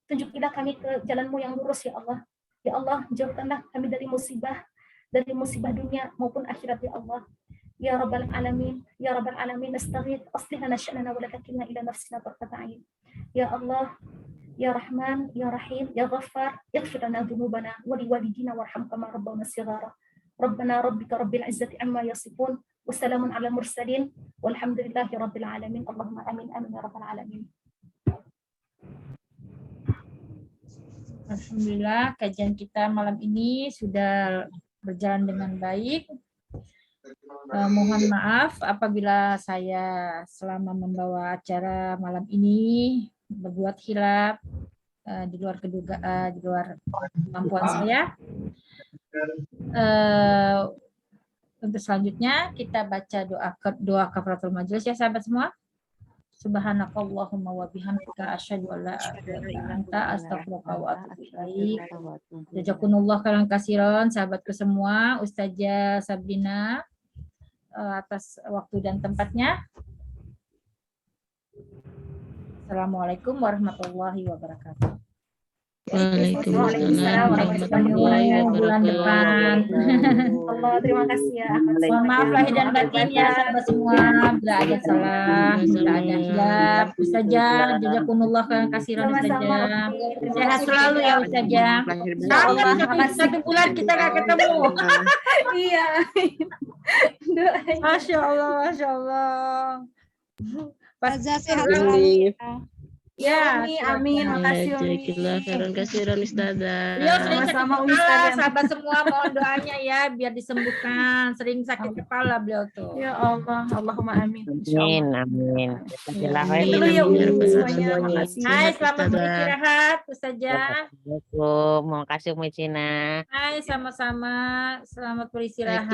Tunjukilah kami ke jalan-Mu yang lurus ya Allah. Ya Allah, jauhkanlah kami dari musibah dunia maupun akhirat ya Allah. يا رب العالمين يا رب العالمين نستغيث أصلح لنا شأننا ولا تكلنا إلى نفسنا طرفة عين. يا الله يا رحمن يا رحيم يا غفار اغفر لنا ذنوبنا ولوالدينا وارحم كما ربونا صغارا. ربنا ربك رب العزة عما يصفون وسلام على المرسلين والحمد لله رب العالمين. اللهم آمين آمين يا رب العالمين. Alhamdulillah, kajian kita malam ini sudah berjalan dengan baik. Mohon maaf apabila saya selama membawa acara malam ini berbuat hilaf di luar di luar kemampuan saya. Untuk selanjutnya kita baca doa kafaratul majelis ya sahabat semua. Subhanakallahumma wa bihamdika asyhadu an la ilaha illa anta astaghfiruka wa atubu ilaik. Jazakumullah khairan katsiran sahabatku semua, Ustazah Sabrina atas waktu dan tempatnya. Assalamualaikum warahmatullahi wabarakatuh. Waalaikumsalam warahmatullahi Bulan depan. Allah terima kasih ya. Mohon maaf lahir dan batin ya sahabat semua, bila ada salah, bila ada hilaf. Ustazah, jazakumullah khairan katsiran Ustazah. Sehat selalu ya Ustazah. Satu bulan kita nggak ketemu. Iya. Masya Allah, Masya Allah. Ustazah sehat selalu. Ya, amin. Makasih Umi. Jazakallah khairan katsiran Ustazah. Beliau sering sakit Sama-sama, kepala, Ustazah. sahabat semua mohon doanya ya biar disembuhkan. Sering sakit kepala beliau tuh. Ya Allah, Allahumma amin. Amin, amin. Jazakallah khairan. Dulu ya Umi Amin. semuanya. Amin. Makasih. Hai, selamat Ustazah. beristirahat Ustazah. Assalamualaikum. Terima kasih Umi Cina. Hai, sama-sama. Selamat beristirahat.